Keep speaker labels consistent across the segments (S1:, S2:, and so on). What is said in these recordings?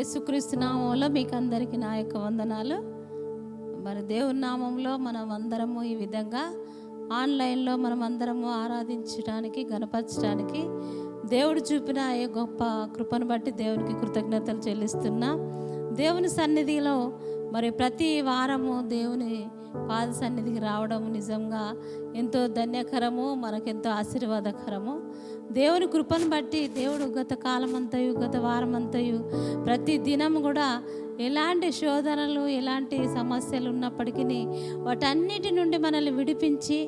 S1: యేసుక్రీస్తు నామంలో మీకు అందరికీ నా యొక్క వందనాలు. మరి దేవుని నామంలో మనం అందరము ఈ విధంగా ఆన్లైన్లో మనం అందరము ఆరాధించడానికి, గణపరచడానికి దేవుడు చూపిన ఈ గొప్ప కృపను బట్టి దేవునికి కృతజ్ఞతలు చెల్లిస్తున్నా. దేవుని సన్నిధిలో మరి ప్రతి వారము దేవుని పాద సన్నిధికి రావడం నిజంగా ఎంతో ధన్యకరము, మనకెంతో ఆశీర్వాదకరము. దేవుని కృపను బట్టి దేవుడు గత కాలమంతయు, గత వారమంతయు, ప్రతి దినం కూడా ఎలాంటి శోధనలు, ఎలాంటి సమస్యలు ఉన్నప్పటికీ వాటన్నిటి నుండి మనల్ని విడిపించి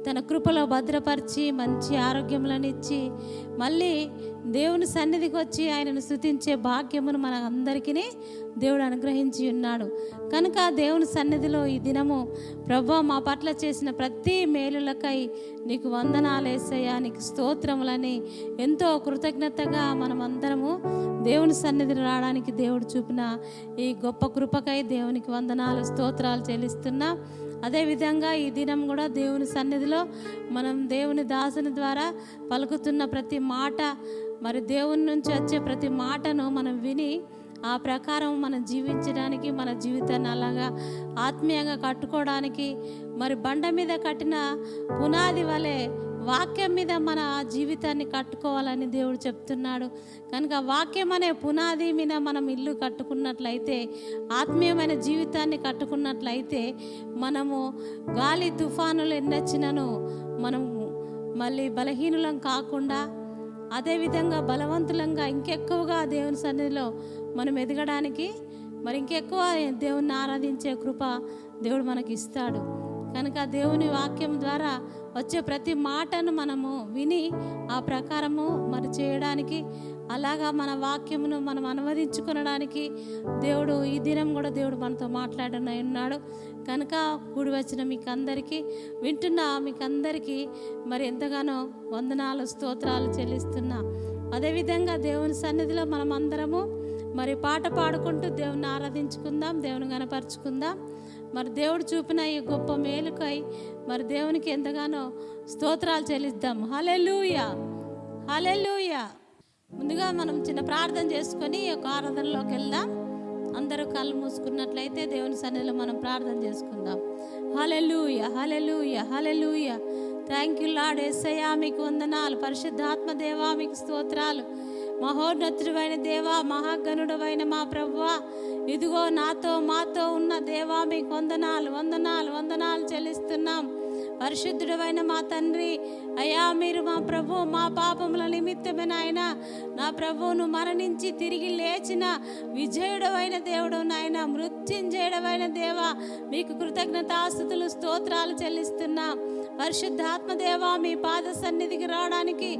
S1: తన కృపలో భద్రపరిచి మంచి ఆరోగ్యములను ఇచ్చి మళ్ళీ దేవుని సన్నిధికి వచ్చి ఆయనను స్తుతించే భాగ్యమును మన అందరికీ దేవుడు అనుగ్రహించి ఉన్నాడు. కనుక దేవుని సన్నిధిలో ఈ దినము ప్రభువా మా పట్ల చేసిన ప్రతి మేలులకై నీకు వందనాలు యేసయ్యా, నీకు స్తోత్రములని ఎంతో కృతజ్ఞతగా మనం అందరము దేవుని సన్నిధిని రావడానికి దేవుడు చూపిన ఈ గొప్ప కృపకై దేవునికి వందనాలు, స్తోత్రాలు చెల్లిస్తున్నా. అదేవిధంగా ఈ దినం కూడా దేవుని సన్నిధిలో మనం దేవుని దాసుని ద్వారా పలుకుతున్న ప్రతి మాట, మరి దేవుని నుంచి వచ్చే ప్రతి మాటను మనం విని ఆ ప్రకారం మనం జీవించడానికి, మన జీవితాన్ని అలాగా ఆత్మీయంగా కట్టుకోవడానికి, మరి బండ మీద కట్టిన పునాది వలె వాక్యం మీద మన జీవితాన్ని కట్టుకోవాలని దేవుడు చెప్తున్నాడు. కనుక వాక్యం అనే పునాది మీద మనం ఇల్లు కట్టుకున్నట్లయితే, ఆత్మీయమైన జీవితాన్ని కట్టుకున్నట్లయితే మనము గాలి తుఫానులు ఎన్నొచ్చినను మనము మళ్ళీ బలహీనులం కాకుండా, అదేవిధంగా బలవంతులంగా ఇంకెక్కువగా దేవుని సన్నిధిలో మనం ఎదగడానికి, మరి ఇంకెక్కువ దేవుని ఆరాధించే కృప దేవుడు మనకి ఇస్తాడు. కనుక దేవుని వాక్యం ద్వారా వచ్చే ప్రతి మాటను మనము విని ఆ ప్రకారము మరి చేయడానికి, అలాగా మన వాక్యమును మనం అనువదించుకొనడానికి దేవుడు ఈ దినం కూడా దేవుడు మనతో మాట్లాడనై ఉన్నాడు. కనుక కూడి వచ్చిన మీకు అందరికీ, వింటున్న మీకు అందరికీ మరి ఎంతగానో వందనాలు, స్తోత్రాలు చెల్లిస్తున్నా. అదేవిధంగా దేవుని సన్నిధిలో మనం అందరము మరి పాట పాడుకుంటూ దేవుని ఆరాధించుకుందాం, దేవుని గణపరుచుకుందాం. మరి దేవుడు చూపిన ఈ గొప్ప మేలుకై మరి దేవునికి ఎంతగానో స్తోత్రాలు చెల్లిద్దాం. హల్లెలూయా, హల్లెలూయా. ముందుగా మనం చిన్న ప్రార్థన చేసుకొని ఈ యొక్క ఆరాధనలోకి వెళ్దాం. అందరూ కళ్ళు మూసుకున్నట్లయితే దేవుని సన్నిధిలో మనం ప్రార్థన చేసుకుందాం. హల్లెలూయా, హల్లెలూయా, హల్లెలూయా. థ్యాంక్ యూ లార్డ్ యేసయ్యా, మీకు వందనాలు. పరిశుద్ధాత్మ దేవా మీకు స్తోత్రాలు. మహోన్నతుడైన దేవా, మహాగణుడవైన మా ప్రభువా, ఇదిగో నాతో మాతో ఉన్న దేవా మీకు వందనాలు, వందనాలు, వందనాలు చెల్లిస్తున్నాం. పరిశుద్ధుడైన మా తండ్రి అయ్యా, మీరు మా ప్రభు, మా పాపముల నిమిత్తమే నాయన నా ప్రభువును మరణించి తిరిగి లేచిన విజయుడవైన దేవుడు నాయన, మృత్యుంజయుడవైన దేవా మీకు కృతజ్ఞతాస్తుతులు, స్తోత్రాలు చెల్లిస్తున్నాం. పరిశుద్ధాత్మ దేవా, మీ పాద సన్నిధికి రావడానికి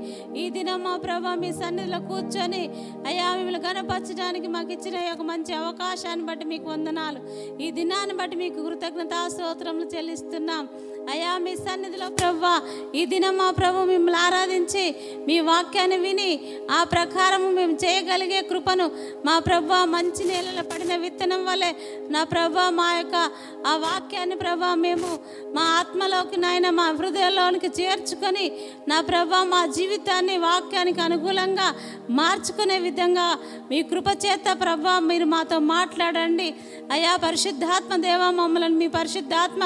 S1: ఈ దినం మా ప్రభా మీ సన్నిధిలో కూర్చొని అయ్యా మిమ్మల్ని గణపరచడానికి మాకు ఇచ్చిన ఒక మంచి అవకాశాన్ని బట్టి మీకు వందనాలు. ఈ దినాన్ని బట్టి మీకు కృతజ్ఞతా స్తోత్రములు చెల్లిస్తున్నాం. అయ్యా మీ సన్నిధిలో ప్రభువా ఈ దినం మా ప్రభు మిమ్మల్ని ఆరాధించి మీ వాక్యాన్ని విని ఆ ప్రకారము మేము చేయగలిగే కృపను మా ప్రభువా మంచి నేలలో పడిన విత్తనం వలె నా ప్రభువా మా యొక్క ఆ వాక్యాన్ని ప్రభువా మేము మా ఆత్మలోకి నాయన మా హృదయంలోనికి చేర్చుకొని నా ప్రభువా మా జీవితాన్ని వాక్యానికి అనుకూలంగా మార్చుకునే విధంగా మీ కృప చేత ప్రభువా మీరు మాతో మాట్లాడండి. అయ్యా పరిశుద్ధాత్మ దేవా, మమ్మల్ని మీ పరిశుద్ధాత్మ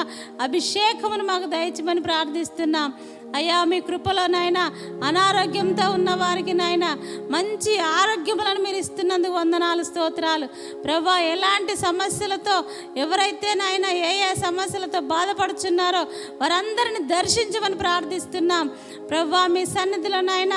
S1: అభిషేకమును మాకు దయచేయమని ప్రార్థిస్తున్నాం. అయ్యా మీ కృపలో నాయన అనారోగ్యంతో ఉన్న వారికి నాయన మంచి ఆరోగ్యములను మీరు ఇస్తున్నందుకు వందనాలు, స్తోత్రాలు. ప్రభా ఎలాంటి సమస్యలతో ఎవరైతే నాయన ఏ ఏ సమస్యలతో బాధపడుచున్నారో వారందరిని దర్శించమని ప్రార్థిస్తున్నాం. ప్రభా మీ సన్నిధిలో నాయన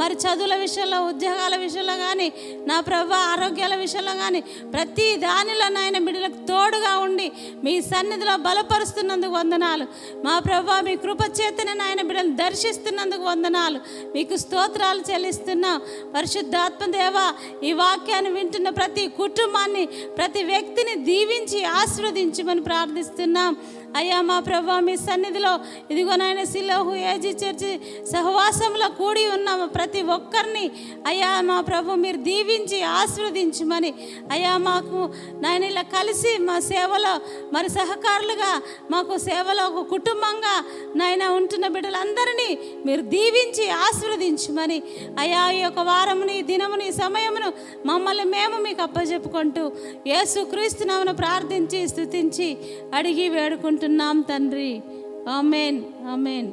S1: మరి చదువుల విషయంలో, ఉద్యోగాల విషయంలో కానీ, నా ప్రభా ఆరోగ్యాల విషయంలో కానీ ప్రతి దానిలో నాయన బిడ్డలకు తోడుగా ఉండి మీ సన్నిధిలో బలపరుస్తున్నందుకు వందనాలు. మా ప్రభా మీ కృప చేతనే నాయన బిడ్డలు దర్శిస్తున్నందుకు వందనాలు, మీకు స్తోత్రాలు చెల్లిస్తున్నాం. పరిశుద్ధాత్మ దేవా ఈ వాక్యాన్ని వింటున్న ప్రతి కుటుంబాన్ని, ప్రతి వ్యక్తిని దీవించి ఆశీర్వదించమని ప్రార్థిస్తున్నాం. అయ్యా మా ప్రభా మీ సన్నిధిలో ఇదిగో నాయన సిలోహు ఏజీ చర్చి సహవాసంలో కూడి ఉన్న ప్రతి ఒక్కరిని అయ్యా మా ప్రభు మీరు దీవించి ఆశీర్వదించమని అయ్యా మాకు నాయన ఇలా కలిసి మా సేవలో మరి సహకారులుగా మాకు సేవలో ఒక కుటుంబంగా నాయన ఉంటున్న బిడ్డలందరినీ మీరు దీవించి ఆశీర్వదించమని అయ్యా ఈ యొక్క వారముని దినముని సమయమును మమ్మల్ని మేము మీకు అప్పచెప్పుకుంటూ యేసుక్రీస్తు నామమున ప్రార్థించి స్తుతించి అడిగి వేడుకుంటున్నాం తండ్రి. ఆమేన్ ఆమేన్.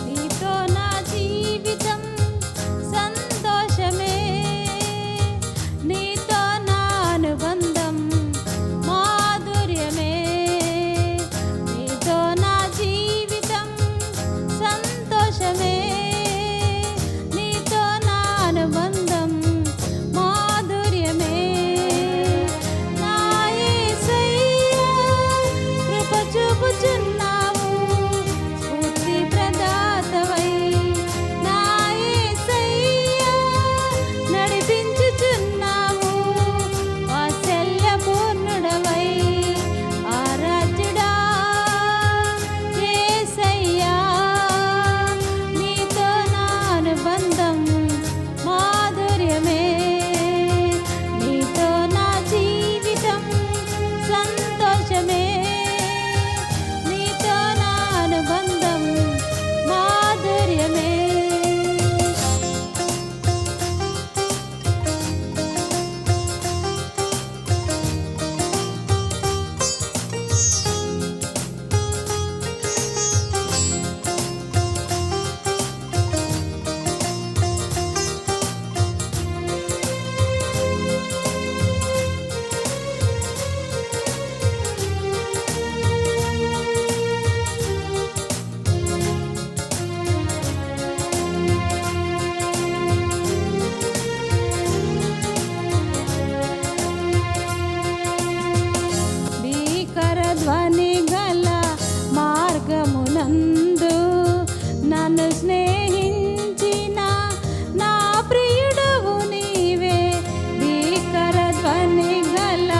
S1: నీతో నా జీవితం సంతోషమే, నీతో నా అనుబంధం మాధుర్యమే. నీతో నా జీవితం సంతోషమే, నీతో నా అనుబంధం మాధుర్యమే. నా యేసయ్యా కృప చూపుచున్నావు, స్ఫూర్తి ప్రదాతవై. నా యేసయ్యా నడిపించుచున్నావు, వాత్సల్య పూర్ణుడవై. ఆరాధ్యుడా యేసయ్యా, నీతో నా అనుబంధం మాధుర్యమే. నీతో నా జీవితం సంతోషమే, నీతో నా అనుబంధం మాధుర్యమే. భీకర ధ్వని గల మార్గమునందు నన్ను స్నేహించిన నా ప్రియుడవు నీవే. భీకర ధ్వని గల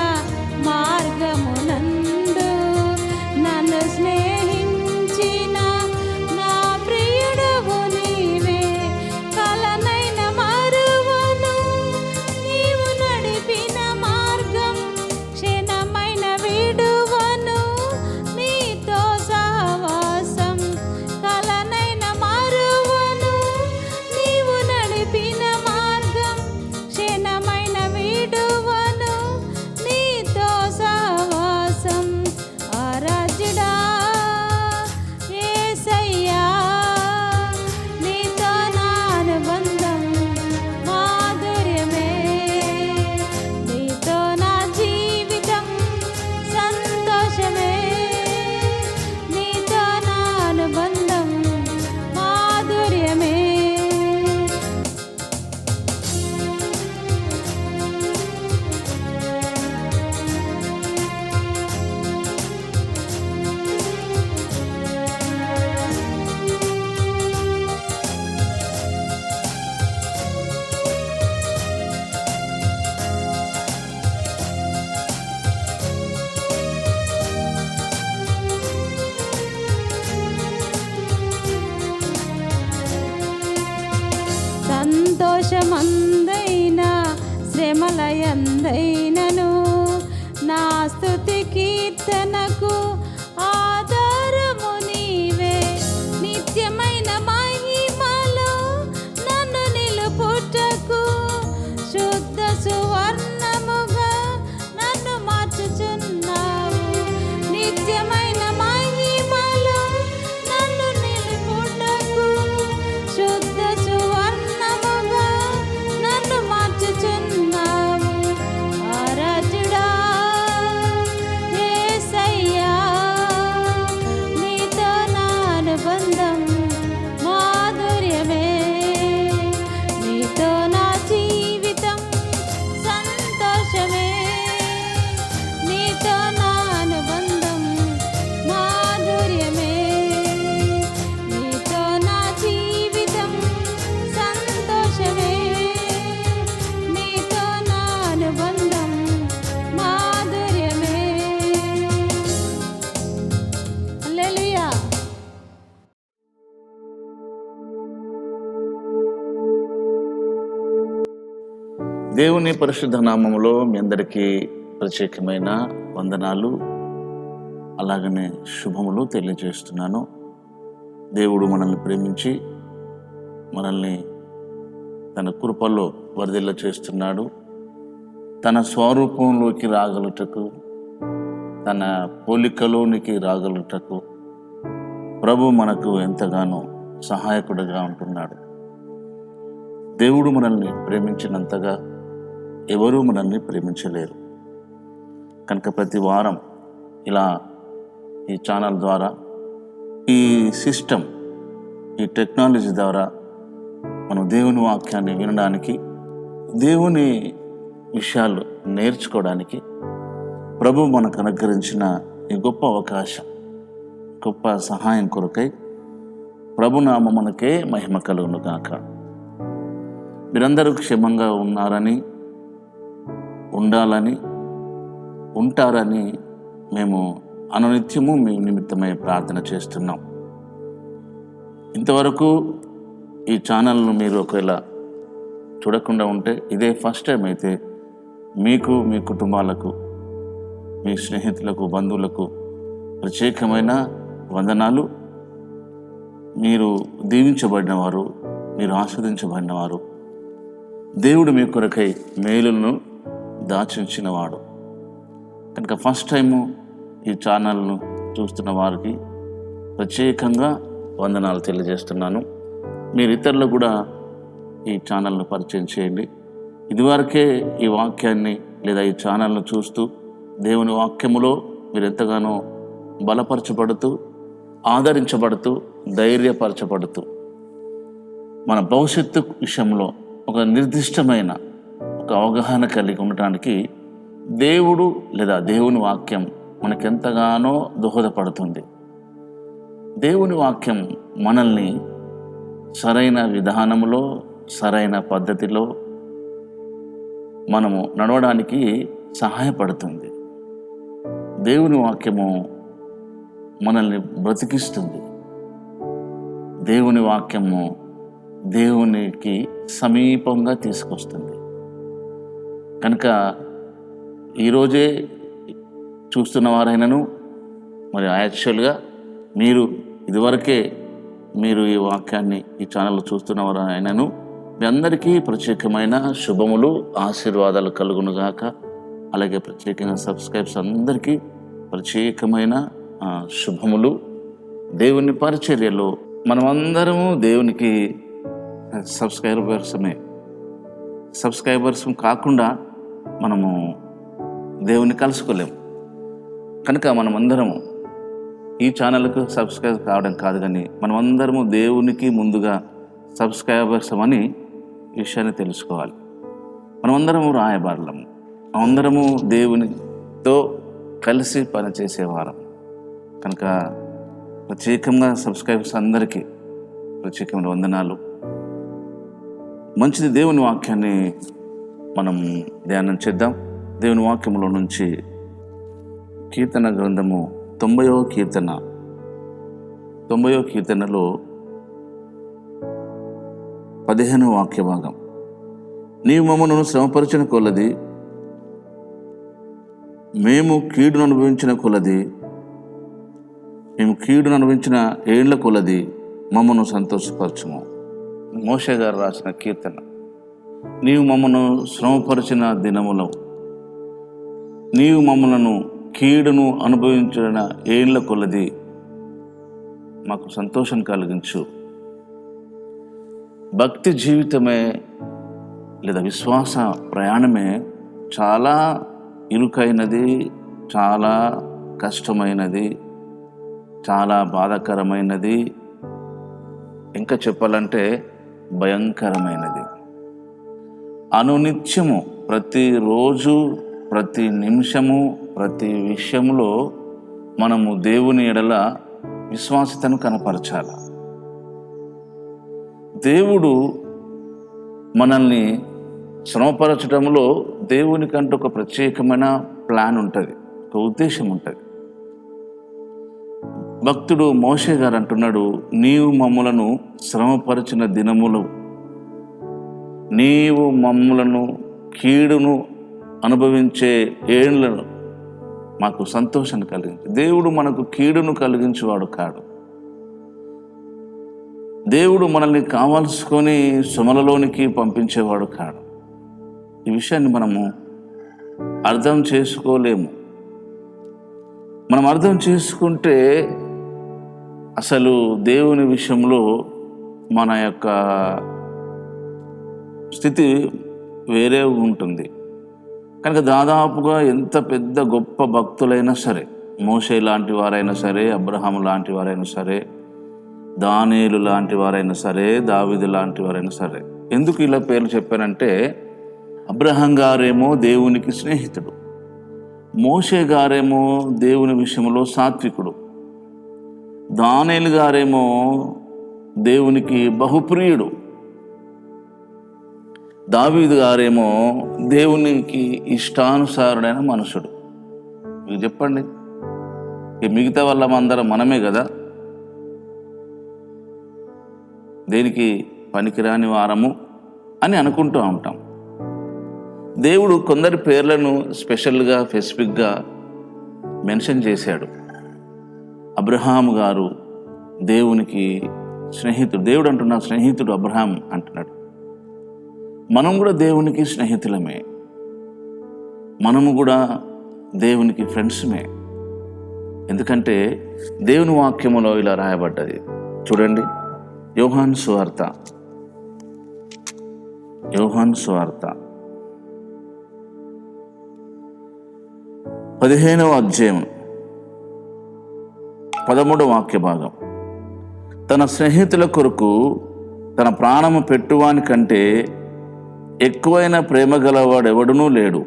S1: మార్గమునందు నన్ను స్నేహించిన నా ప్రియుడవు నీవే. కలనైన మరువను నీవు నడిపిన మార్గం, క్షణమైన విడువను నీతో సహవాసం. కలనైన మరువను నీవు నడిపిన మార్గం, క్షణమైన విడువను నీతో సహవాసం. ఆరాధ్యుడా యేసయ్యా, నీతో నా అనుబంధం మాధుర్యమే. నీతో నా జీవితం సంతోషమే, నీతో నా అనుబంధం మాధుర్యమే. సంతోషమందైనా శ్రమలయందైనను నా స్తుతి కీర్తనకు ఆధారము నీవే. నిత్యమైన మహిమలో నన్ను నిలుపుటకు శుద్ధ సువర్ణముగా నన్ను మార్చుచున్నావు. నిత్యమైన మహిమలో నన్ను నిలుపుటకు శుద్ధ సువర్ణముగా నన్ను మార్చుచున్నావు. ఆరాధ్యుడా యేసయ్యా,
S2: దేవుని పరిశుద్ధ నామములో మీ అందరికీ ప్రత్యేకమైన వందనాలు అలాగనే శుభములు తెలియజేస్తున్నాను. దేవుడు మనల్ని ప్రేమించి మనల్ని తన కృపలో వరదిల్ల చేస్తున్నాడు. తన స్వరూపంలోకి రాగలుటకు, తన పోలికలోనికి రాగలుటకు ప్రభు మనకు ఎంతగానో సహాయకుడిగా ఉంటున్నాడు. దేవుడు మనల్ని ప్రేమించినంతగా ఎవరూ మనల్ని ప్రేమించలేరు. కనుక ప్రతి వారం ఇలా ఈ ఛానల్ ద్వారా, ఈ సిస్టమ్, ఈ టెక్నాలజీ ద్వారా మనం దేవుని వాక్యాన్ని వినడానికి, దేవుని విషయాలు నేర్చుకోవడానికి ప్రభు మనకు అనుగ్రహించిన ఈ గొప్ప అవకాశం, గొప్ప సహాయం కొరకై ప్రభునామమునకే మహిమ కలుగును గాక. మీరందరూ క్షేమంగా ఉన్నారని, ఉండాలని, ఉంటారని మేము అనునిత్యము మీ నిమిత్తమై ప్రార్థన చేస్తున్నాం. ఇంతవరకు ఈ ఛానల్ను మీరు ఒకవేళ చూడకుండా ఉంటే ఇదే ఫస్ట్ టైం అయితే మీకు, మీ కుటుంబాలకు, మీ స్నేహితులకు, బంధువులకు ప్రత్యేకమైన వందనాలు. మీరు దీవించబడినవారు, మీరు ఆస్వాదించబడినవారు. దేవుడు మీ కొరకై మేలులను దాచించినవాడు. కనుక ఫస్ట్ టైము ఈ ఛానల్ను చూస్తున్న వారికి ప్రత్యేకంగా వందనాలు తెలియజేస్తున్నాను. మీరు ఇతరులకు కూడా ఈ ఛానల్ను పరిచయం చేయండి. ఇదివరకే ఈ వాక్యాన్ని లేదా ఈ ఛానల్ను చూస్తూ దేవుని వాక్యములో మీరు ఎంతగానో బలపరచబడుతూ, ఆదరించబడుతూ, ధైర్యపరచబడుతూ మన భవిష్యత్తు విషయంలో ఒక నిర్దిష్టమైన ఒక అవగాహన కలిగి ఉండటానికి దేవుడు లేదా దేవుని వాక్యం మనకెంతగానో దోహదపడుతుంది. దేవుని వాక్యం మనల్ని సరైన విధానములో, సరైన పద్ధతిలో మనము నడవడానికి సహాయపడుతుంది. దేవుని వాక్యము మనల్ని బ్రతికిస్తుంది. దేవుని వాక్యము దేవునికి సమీపంగా తీసుకొస్తుంది. కనుక ఈరోజే చూస్తున్న వారైనను, మరి యాక్చువల్గా మీరు ఇదివరకే మీరు ఈ వాక్యాన్ని ఈ ఛానల్లో చూస్తున్న వారైనను, మీ అందరికీ ప్రత్యేకమైన శుభములు, ఆశీర్వాదాలు కలుగునుగాక. అలాగే ప్రత్యేకంగా సబ్స్క్రైబ్స్ అందరికీ ప్రత్యేకమైన శుభములు. దేవుని పరిచర్యలో మనమందరము దేవునికి సబ్స్క్రైబర్స్ కాకుండా మనము దేవుని కలుసుకోలేము. కనుక మనమందరము ఈ ఛానల్కు సబ్స్క్రైబ్ కావడం కాదు, కానీ మనమందరము దేవునికి ముందుగా సబ్స్క్రైబర్స్ అని విషయాన్ని తెలుసుకోవాలి. మనమందరము రాయబారులము, మనమందరము దేవునితో కలిసి పనిచేసేవారం. కనుక ప్రత్యేకంగా సబ్స్క్రైబర్స్ అందరికీ ప్రత్యేకమైన వందనాలు. మంచిది. దేవుని వాక్యాన్ని మనం ధ్యానం చేద్దాం. దేవుని వాక్యంలో నుంచి కీర్తన గ్రంథము 90వ కీర్తనలో 15వ వాక్య భాగం. నీవు మమ్మను శ్రమపరిచిన కొలది, మేము కీడును అనుభవించిన ఏళ్ల కొలది మమ్మను సంతోషపరచుము. మోషే గారు రాసిన కీర్తన. నీవు మమ్మను శ్రమపరిచిన దినములో, నీవు మమ్మలను కీడును అనుభవించిన ఏళ్ల కొలది మాకు సంతోషం కలిగించు. భక్తి జీవితమే లేదా విశ్వాస ప్రయాణమే చాలా ఇరుకైనది, చాలా కష్టమైనది, చాలా బాధాకరమైనది, ఇంకా చెప్పాలంటే భయంకరమైనది. అనునిత్యము, ప్రతిరోజు, ప్రతి నిమిషము, ప్రతి విషయంలో మనము దేవుని ఎడల విశ్వాసతను కనపరచాలి. దేవుడు మనల్ని శ్రమపరచడంలో దేవునికంటూ ఒక ప్రత్యేకమైన ప్లాన్ ఉంటుంది, ఒక ఉద్దేశం ఉంటుంది. భక్తుడు మోషే గారు అంటున్నాడు, నీవు మమ్ములను శ్రమపరిచిన దినములు, నీవు మమ్ములను కీడును అనుభవించే ఏళ్లను మాకు సంతోషాన్ని కలిగించి, దేవుడు మనకు కీడును కలిగించేవాడు కాడు. దేవుడు మనల్ని కావాల్సుకొని శ్రమలలోనికి పంపించేవాడు కాడు. ఈ విషయాన్ని మనము అర్థం చేసుకోలేము. మనం అర్థం చేసుకుంటే అసలు దేవుని విషయంలో మన యొక్క స్థితి వేరే ఉంటుంది. కనుక దాదాపుగా ఎంత పెద్ద గొప్ప భక్తులైనా సరే, మోషే లాంటి వారైనా సరే, అబ్రహాము లాంటి వారైనా సరే, దానియేలు లాంటి వారైనా సరే, దావీదు లాంటి వారైనా సరే, ఎందుకు ఇలా పేర్లు చెప్పానంటే, అబ్రహాం గారేమో దేవునికి స్నేహితుడు, మోషే గారేమో దేవుని విషయంలో సాత్వికుడు, దానియేలు గారేమో దేవునికి బహుప్రియుడు, దావీదు గారేమో దేవునికి ఇష్టానుసారుడైన మనుషుడు. మీకు చెప్పండి, ఈ మిగతా వాళ్ళమందరం మనమే కదా దేనికి పనికిరాని వారము అని అనుకుంటూ ఉంటాం. దేవుడు కొందరి పేర్లను స్పెషల్గా స్పెసిఫిక్గా మెన్షన్ చేశాడు. అబ్రహాం గారు దేవునికి స్నేహితుడు. దేవుడు అంటున్నా స్నేహితుడు అబ్రహాం అంటున్నాడు. మనం కూడా దేవునికి స్నేహితులమే, మనము కూడా దేవునికి ఫ్రెండ్స్మే. ఎందుకంటే దేవుని వాక్యములో ఇలా రాయబడ్డది. చూడండి, యోహాను సువార్త 15వ అధ్యాయం 13వ వాక్య భాగం. తన స్నేహితుల కొరకు తన ప్రాణము పెట్టువాని కంటే ఎక్కువైన ప్రేమ గలవాడు ఎవడునూ లేడు.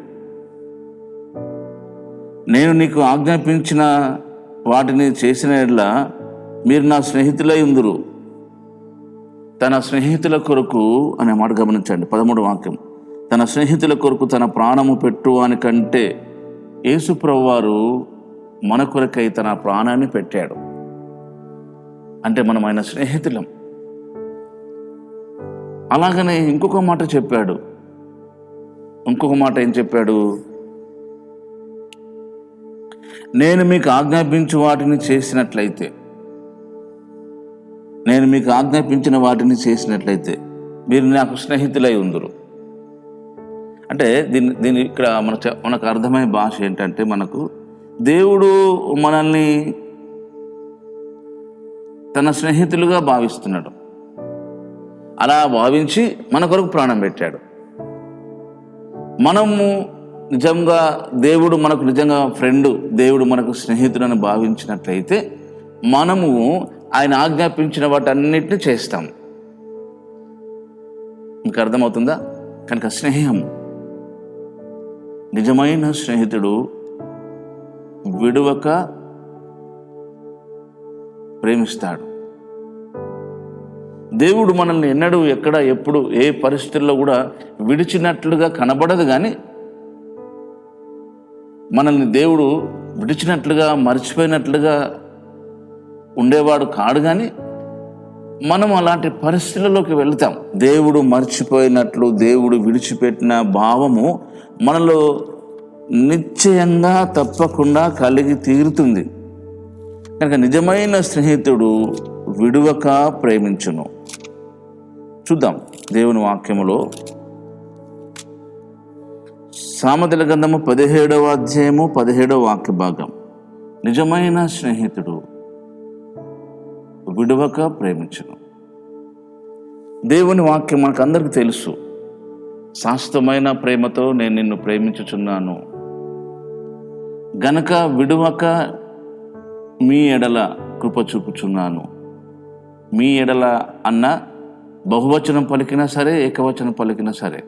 S2: నేను నీకు ఆజ్ఞాపించిన వాటిని చేసిన యెడల మీరు నా స్నేహితులై ఉందురు. తన స్నేహితుల కొరకు అనే మాట గమనించండి. 13వ వాక్యం, తన స్నేహితుల కొరకు తన ప్రాణము పెట్టువాని కంటే యేసు ప్రభువారు మన కొరకై తన ప్రాణాన్ని పెట్టాడు. అంటే మనం ఆయన స్నేహితులం. అలాగనే ఇంకొక మాట చెప్పాడు. ఇంకొక మాట ఏం చెప్పాడు? నేను మీకు ఆజ్ఞాపించు వాటిని చేసినట్లయితే, నేను మీకు ఆజ్ఞాపించిన వాటిని చేసినట్లయితే మీరు నాకు స్నేహితులై ఉందురు. అంటే దీని ఇక్కడ మనకు అర్థమయ్యే భాష ఏంటంటే, మనకు దేవుడు మనల్ని తన స్నేహితులుగా భావిస్తున్నాడు. అలా భావించి మన కొరకు ప్రాణం పెట్టాడు. మనము నిజంగా దేవుడు మనకు నిజంగా ఫ్రెండ్, దేవుడు మనకు స్నేహితుడని భావించినట్లయితే మనము ఆయన ఆజ్ఞాపించిన వాటన్నిటిని చేస్తాం. మీకు అర్థమవుతుందా? కనుక స్నేహం, నిజమైన స్నేహితుడు విడువక ప్రేమిస్తాడు. దేవుడు మనల్ని ఎన్నడూ ఎక్కడ ఎప్పుడు ఏ పరిస్థితుల్లో కూడా విడిచినట్లుగా కనబడదు. కానీ మనల్ని దేవుడు విడిచినట్లుగా మర్చిపోయినట్లుగా ఉండేవాడు కాడు. కానీ మనం అలాంటి పరిస్థితులలోకి వెళ్తాం. దేవుడు మర్చిపోయినట్లు, దేవుడు విడిచిపెట్టిన భావము మనలో నిశ్చయంగా తప్పకుండా కలిగి తీరుతుంది. కనుక నిజమైన స్నేహితుడు విడువక ప్రేమించును. చూద్దాం దేవుని వాక్యములో సామెతల గ్రంథము 17వ అధ్యాయము 17వ వాక్య భాగం. నిజమైన స్నేహితుడు విడువక ప్రేమించును. దేవుని వాక్యం మనకు అందరికీ తెలుసు. శాశ్వతమైన ప్రేమతో నేను నిన్ను ప్రేమించుచున్నాను గనక విడువక మీ ఎడల కృప చూపుచున్నాను. మీ ఎడల అన్న బహువచనం పలికినా సరే, ఏకవచనం పలికినా సరే,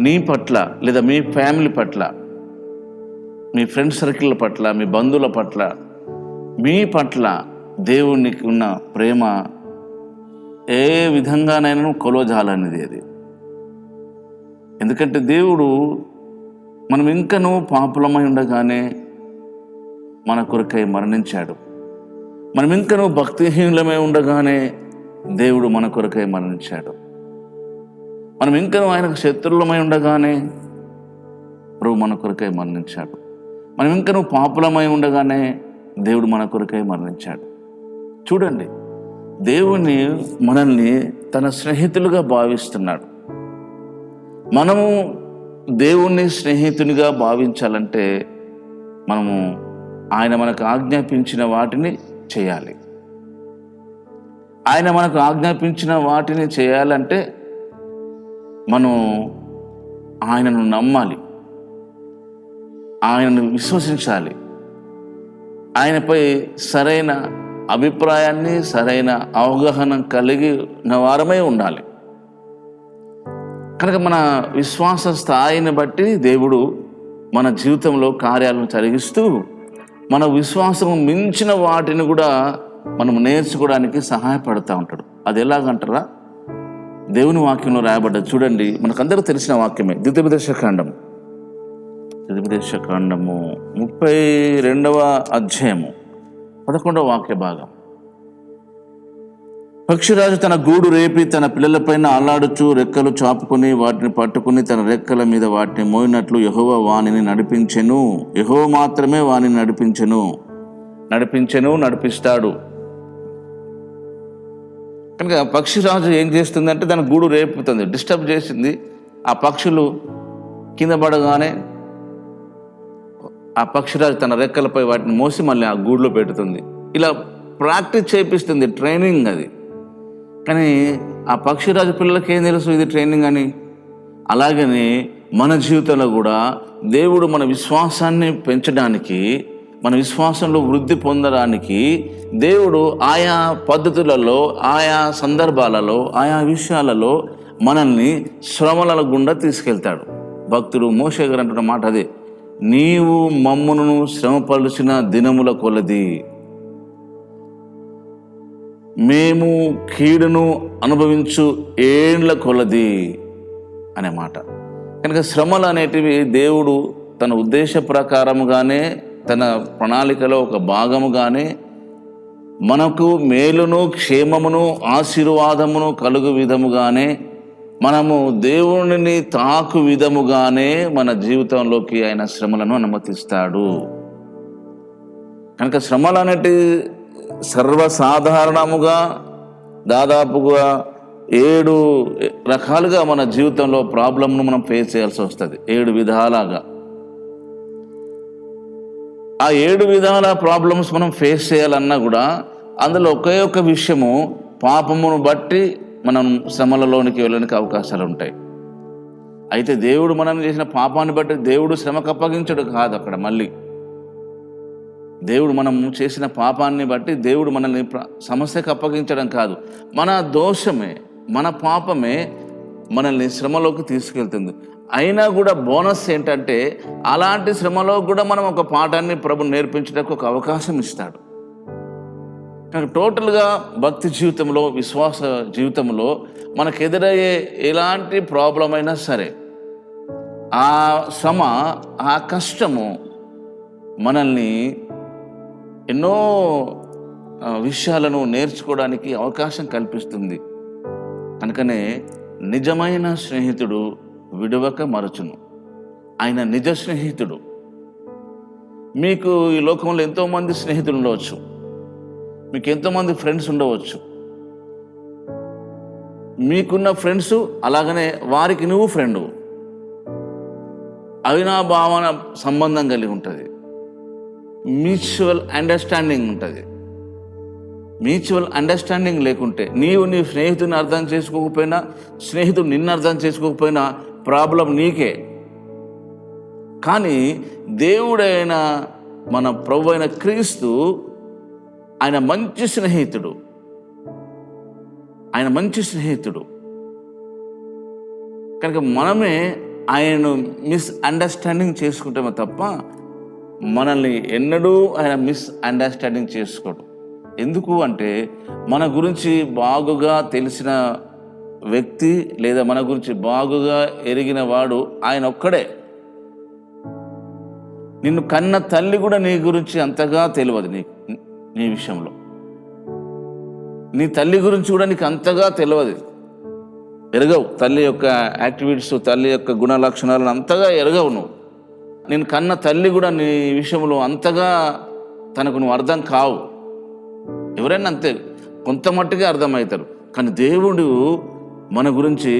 S2: నీ పట్ల లేదా మీ ఫ్యామిలీ పట్ల, మీ ఫ్రెండ్ సర్కిల్ పట్ల, మీ బంధువుల పట్ల, మీ పట్ల దేవునికి ఉన్న ప్రేమ ఏ విధంగానైనా కొలవజాలనేది అది. ఎందుకంటే దేవుడు మనం ఇంకనూ పాపులమై ఉండగానే మన కొరకై మరణించాడు. మనం ఇంకనూ భక్తిహీనులమై ఉండగానే దేవుడు మన కొరకై మరణించాడు. మనం ఇంకా ఆయనకు శత్రువులమై ఉండగానే ప్రభు మన కొరకై మరణించాడు. మనం ఇంకా పాపులమై ఉండగానే దేవుడు మన కొరకై మరణించాడు. చూడండి, దేవుని మనల్ని తన స్నేహితులుగా భావిస్తున్నాడు. మనము దేవుణ్ణి స్నేహితునిగా భావించాలంటే మనము ఆయన మనకు ఆజ్ఞాపించిన వాటిని చేయాలి. ఆయన మనకు ఆజ్ఞాపించిన వాటిని చేయాలంటే మనం ఆయనను నమ్మాలి, ఆయనను విశ్వసించాలి, ఆయనపై సరైన అభిప్రాయాన్ని సరైన అవగాహన కలిగిన వారమై ఉండాలి. కనుక మన విశ్వాస స్థాయిని బట్టి దేవుడు మన జీవితంలో కార్యాలను జరిగిస్తూ మన విశ్వాసం మించిన వాటిని కూడా మనం నేర్చుకోవడానికి సహాయపడుతూ ఉంటాడు. అది ఎలాగంటారా? దేవుని వాక్యంలో రాయబడ్డది చూడండి, మనకందరూ తెలిసిన వాక్యమే. ద్వితీయోపదేశకాండము 32వ అధ్యాయము 11వ వాక్య భాగం. పక్షిరాజు తన గూడు రేపి తన పిల్లలపైన అల్లాడుచు రెక్కలు చాపుకొని వాటిని పట్టుకుని తన రెక్కల మీద వాటిని మోయినట్లు యెహోవా వానిని నడిపించెను. యెహోవా మాత్రమే వానిని నడిపిస్తాడు. కనుక పక్షిరాజు ఏం చేస్తుందంటే తన గూడు రేపుతుంది, డిస్టర్బ్ చేసింది. ఆ పక్షులు కింద పడగానే ఆ పక్షిరాజు తన రెక్కలపై వాటిని మోసి మళ్ళీ ఆ గూడులో పెడుతుంది. ఇలా ప్రాక్టీస్ చేపిస్తుంది, ట్రైనింగ్ అది. కానీ ఆ పక్షిరాజు పిల్లలకి ఏం తెలుసు ఇది ట్రైనింగ్ అని? అలాగనే మన జీవితంలో కూడా దేవుడు మన విశ్వాసాన్ని పెంచడానికి, మన విశ్వాసంలో వృద్ధి పొందడానికి దేవుడు ఆయా పద్ధతులలో, ఆయా సందర్భాలలో, ఆయా విషయాలలో మనల్ని శ్రమల గుండా తీసుకెళ్తాడు. భక్తుడు మోషే గారు అంటున్న మాట అదే, నీవు మమ్మును శ్రమపరిచిన దినముల కొలది మేము కీడును అనుభవించు ఏండ్ల కొలది అనే మాట. కనుక శ్రమలు అనేటివి దేవుడు తన ఉద్దేశ ప్రకారముగానే, తన ప్రణాళికలో ఒక భాగముగానే మనకు మేలును, క్షేమమును, ఆశీర్వాదమును కలుగు విధముగానే, మనము దేవునిని తాకు విధముగానే మన జీవితంలోకి ఆయన శ్రమలను అనుమతిస్తాడు. కనుక శ్రమలు అనేటి సర్వసాధారణముగా దాదాపుగా 7 రకాలుగా మన జీవితంలో ప్రాబ్లంను మనం ఫేస్ చేయాల్సి వస్తుంది. 7 విధాలుగా. ఆ 7 విధాల ప్రాబ్లమ్స్ మనం ఫేస్ చేయాలన్నా కూడా అందులో ఒకే ఒక విషయము, పాపమును బట్టి మనం శ్రమలలోనికి వెళ్ళడానికి అవకాశాలు ఉంటాయి. అయితే దేవుడు మనల్ని చేసిన పాపాన్ని బట్టి దేవుడు శ్రమకు అప్పగించడు కాదు. అక్కడ మళ్ళీ దేవుడు మనం చేసిన పాపాన్ని బట్టి దేవుడు మనల్ని సమస్యకు అప్పగించడం కాదు. మన దోషమే, మన పాపమే మనల్ని శ్రమలోకి తీసుకెళ్తుంది. అయినా కూడా బోనస్ ఏంటంటే అలాంటి శ్రమలో కూడా మనం ఒక పాఠాన్ని ప్రభు నేర్పించడానికి ఒక అవకాశం ఇస్తాడు. టోటల్గా భక్తి జీవితంలో, విశ్వాస జీవితంలో మనకు ఎదురయ్యే ఎలాంటి ప్రాబ్లం అయినా సరే, ఆ శ్రమ, ఆ కష్టము మనల్ని ఎన్నో విషయాలను నేర్చుకోవడానికి అవకాశం కల్పిస్తుంది. కనుకనే నిజమైన స్నేహితుడు విడవక మరచును. ఆయన నిజ స్నేహితుడు. మీకు ఈ లోకంలో ఎంతోమంది స్నేహితులు ఉండవచ్చు, మీకు ఎంతోమంది ఫ్రెండ్స్ ఉండవచ్చు. మీకున్న ఫ్రెండ్స్ అలాగనే వారికి నువ్వు ఫ్రెండు, అవినాభావన సంబంధం కలిగి ఉంటుంది, మ్యూచువల్ అండర్స్టాండింగ్ ఉంటుంది. మ్యూచువల్ అండర్స్టాండింగ్ లేకుంటే, నీవు నీ స్నేహితుని అర్థం చేసుకోకపోయినా, స్నేహితుడు నిన్ను అర్థం చేసుకోకపోయినా ప్రాబ్లం నీకే. కానీ దేవుడైన మన ప్రభు అయిన క్రీస్తు ఆయన మంచి స్నేహితుడు. ఆయన మంచి స్నేహితుడు కనుక మనమే ఆయనను మిస్అండర్స్టాండింగ్ చేసుకుంటామే తప్ప మనల్ని ఎన్నడూ ఆయన మిస్అండర్స్టాండింగ్ చేసుకోడు. ఎందుకు అంటే మన గురించి బాగుగా తెలిసిన వ్యక్తి లేదా మన గురించి బాగుగా ఎరిగిన వాడు ఆయన ఒక్కడే. నిన్ను కన్న తల్లి కూడా నీ గురించి అంతగా తెలియదు. నీ విషయంలో నీ తల్లి గురించి కూడా నీకు అంతగా తెలియదు. ఎరగవు. తల్లి యొక్క యాక్టివిటీస్, తల్లి యొక్క గుణ లక్షణాలను అంతగా ఎరగవు నువ్వు. నేను కన్న తల్లి కూడా నీ విషయంలో అంతగా తనకు నువ్వు అర్థం కావు. ఎవరైనా అంతే, కొంత మట్టుగా అర్థమవుతారు. కానీ దేవుడు మన గురించి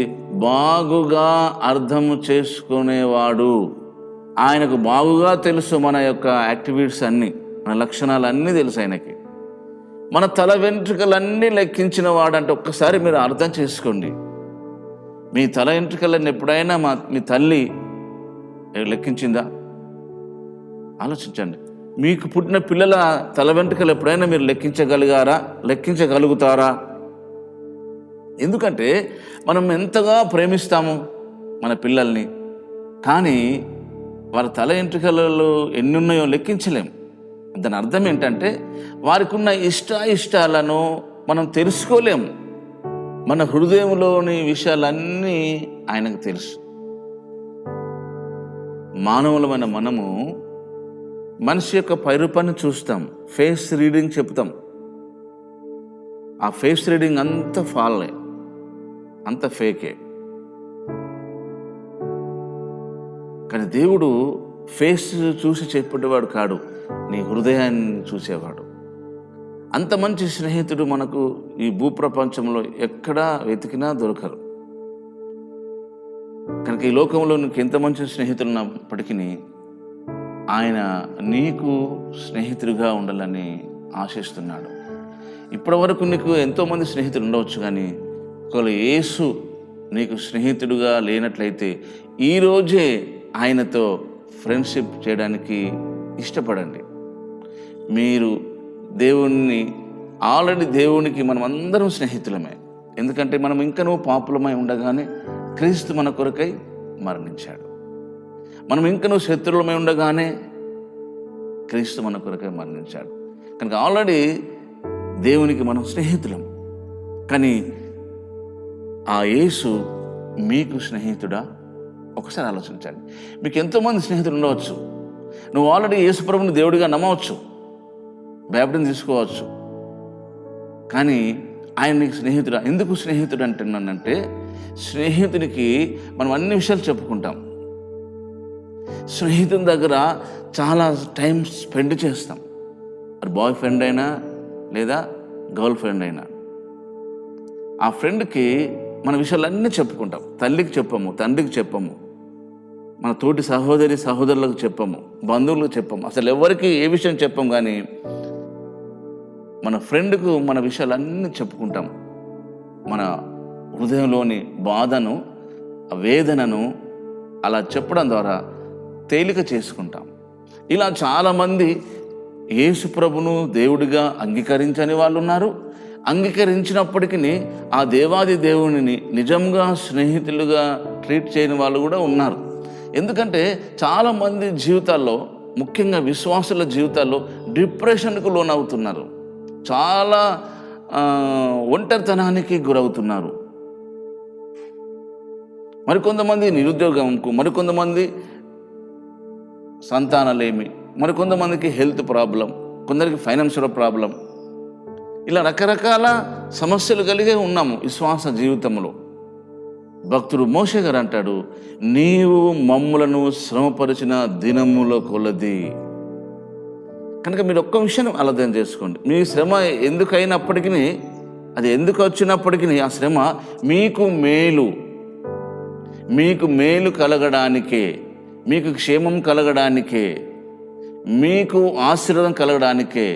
S2: బాగుగా అర్థం చేసుకునేవాడు. ఆయనకు బాగుగా తెలుసు మన యొక్క యాక్టివిటీస్ అన్నీ, మన లక్షణాలు అన్నీ తెలుసు ఆయనకి. మన తల వెంట్రుకలన్నీ లెక్కించిన వాడంటే ఒక్కసారి మీరు అర్థం చేసుకోండి. మీ తల వెంట్రుకలన్నీ ఎప్పుడైనా మీ తల్లి లెక్కించిందా? ఆలోచించండి. మీకు పుట్టిన పిల్లల తల వెంట్రుకలు ఎప్పుడైనా మీరు లెక్కించగలుగుతారా? ఎందుకంటే మనం ఎంతగా ప్రేమిస్తాము మన పిల్లల్ని, కానీ వారి తల వెంట్రుకలలో ఎన్ని ఉన్నాయో లెక్కించలేము. దాని అర్థం ఏంటంటే వారికి ఉన్న ఇష్టాలను మనం తెలుసుకోలేము. మన హృదయంలోని విషయాలన్నీ ఆయనకు తెలుసు. మానవులమైన మనము మనిషి యొక్క పైరూపాన్ని చూస్తాం, ఫేస్ రీడింగ్ చెప్తాం. ఆ ఫేస్ రీడింగ్ అంత ఫాలే, అంత ఫేకే. కానీ దేవుడు ఫేస్ చూసి చెప్పేవాడు కాడు, నీ హృదయాన్ని చూసేవాడు. అంత మంచి స్నేహితుడు మనకు ఈ భూప్రపంచంలో ఎక్కడా వెతికినా దొరకరు. కనుక ఈ లోకంలో నీకు ఎంత మంచి స్నేహితులు ఉన్నప్పటికీ ఆయన నీకు స్నేహితుడిగా ఉండాలని ఆశిస్తున్నాడు. ఇప్పటి వరకు నీకు ఎంతోమంది స్నేహితులు ఉండవచ్చు, కానీ ఒకవేళ యేసు నీకు స్నేహితుడుగా లేనట్లయితే ఈరోజే ఆయనతో ఫ్రెండ్షిప్ చేయడానికి ఇష్టపడండి. మీరు దేవునికి మనం అందరం స్నేహితులమే. ఎందుకంటే మనం ఇంకనూ పాపులమై ఉండగానే క్రీస్తు మన కొరకై మరణించాడు. మనం ఇంకనూ శత్రువులమై ఉండగానే క్రీస్తు మన కొరకై మరణించాడు. కనుక ఆల్రెడీ దేవునికి మనం స్నేహితులం. కానీ ఆ యేసు మీకు స్నేహితుడా? ఒకసారి ఆలోచించండి. మీకు ఎంతోమంది స్నేహితులు ఉండవచ్చు. నువ్వు ఆల్రెడీ యేసు ప్రభువుని దేవుడిగా నమ్మవచ్చు, బాప్టిజం తీసుకోవచ్చు, కానీ ఆయన నీకు స్నేహితుడా? ఎందుకు స్నేహితుడు అంటున్నానంటే, స్నేహితునికి మనం అన్ని విషయాలు చెప్పుకుంటాం. స్నేహితుని దగ్గర చాలా టైం స్పెండ్ చేస్తాం. అది బాయ్ ఫ్రెండ్ అయినా లేదా గర్ల్ ఫ్రెండ్ అయినా, ఆ ఫ్రెండ్కి మన విషయాలన్నీ చెప్పుకుంటాం. తల్లికి చెప్పము, తండ్రికి చెప్పము, మన తోటి సహోదరులకు చెప్పము, బంధువులకు చెప్పము, అసలు ఎవరికి ఏ విషయం చెప్పం. కానీ మన ఫ్రెండ్కు మన విషయాలన్నీ చెప్పుకుంటాం. మన హృదయంలోని బాధను, వేదనను అలా చెప్పడం ద్వారా తేలిక చేసుకుంటాం. ఇలా చాలామంది యేసు ప్రభును దేవుడిగా అంగీకరించని వాళ్ళు ఉన్నారు. అంగీకరించినప్పటికీ ఆ దేవాది దేవునిని నిజంగా స్నేహితులుగా ట్రీట్ చేయని వాళ్ళు కూడా ఉన్నారు. ఎందుకంటే చాలామంది జీవితాల్లో, ముఖ్యంగా విశ్వాసుల జీవితాల్లో డిప్రెషన్కు లోనవుతున్నారు. చాలా ఒంటరితనానికి గురవుతున్నారు. మరికొంతమంది నిరుద్యోగంకు, మరికొంతమంది సంతానలేమి, మరికొంతమందికి హెల్త్ ప్రాబ్లం, కొందరికి ఫైనాన్షియల్ ప్రాబ్లం, ఇలా రకరకాల సమస్యలు కలిగే ఉన్నాము విశ్వాస జీవితంలో. భక్తుడు మోషే గారు అంటాడు, నీవు మమ్ములను శ్రమపరిచిన దినముల కొలది. కనుక మీరు ఒక్క విషయం అర్థం చేసుకోండి. మీ శ్రమ ఎందుకైనప్పటికీ, అది ఎందుకు వచ్చినప్పటికీ, ఆ శ్రమ మీకు మేలు కలగడానికే, మీకు క్షేమం కలగడానికే, మీకు ఆశీర్వాదం కలగడానికే,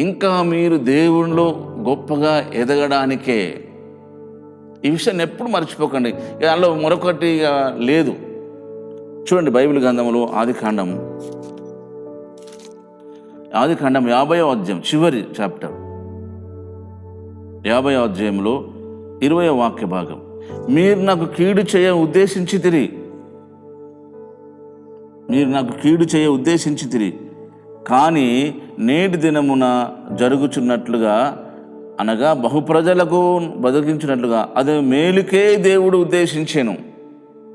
S2: ఇంకా మీరు దేవునిలో గొప్పగా ఎదగడానికే. ఈ విషయాన్ని ఎప్పుడు మర్చిపోకండి. అందులో మరొకటి లేదు. చూడండి, బైబిల్ గ్రంథంలో ఆదికాండం 50వ అధ్యాయం చివరి చాప్టర్, 50వ అధ్యాయంలో 20వ వాక్య భాగం. మీరు నాకు కీడు చేయ ఉద్దేశించితిరి, కానీ నేటి దినమున జరుగుచున్నట్లుగా, అనగా బహుప్రజలకు బతికించినట్లుగా అది మేలుకే దేవుడు ఉద్దేశించాను.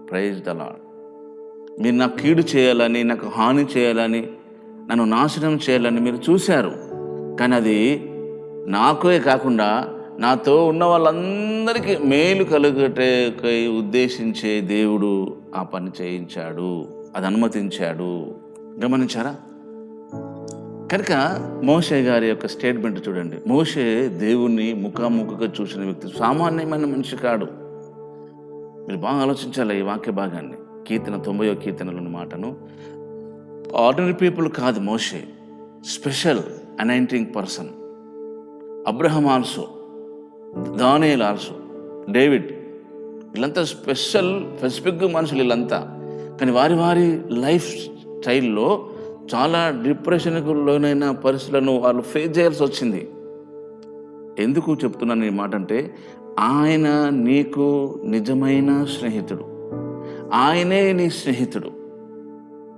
S2: Praise the lord. మీరు నాకు కీడు చేయాలని, నాకు హాని చేయాలని, నన్ను నాశనం చేయాలని మీరు చూశారు. కానీ అది నాకే కాకుండా నాతో ఉన్న వాళ్ళందరికీ మేలు కలుగటకై ఉద్దేశించే దేవుడు ఆ పని చేయించాడు, అది అనుమతించాడు. గమనించారా? కనుక మోషే గారి యొక్క స్టేట్మెంట్ చూడండి. మోషే దేవుణ్ణి ముఖాముఖిగా చూసిన వ్యక్తి, సామాన్యమైన మనిషి కాడు. మీరు బాగా ఆలోచించాలి ఈ వాక్య భాగాన్ని. కీర్తన 90వ కీర్తనలోని మాటను. ఆర్డినరీ పీపుల్ కాదు మోషే, special anointing person. Abraham also, Daniel also, David, వీళ్ళంతా స్పెసిఫిక్ మనుషులు వీళ్ళంతా. కానీ వారి వారి లైఫ్ స్టైల్లో చాలా డిప్రెషన్కు లోనైన పరిస్థితులను వాళ్ళు ఫేస్ చేయాల్సి వచ్చింది. ఎందుకు చెప్తున్నాను ఈ మాట అంటే, ఆయన నీకు నిజమైన స్నేహితుడు, ఆయనే నీ స్నేహితుడు.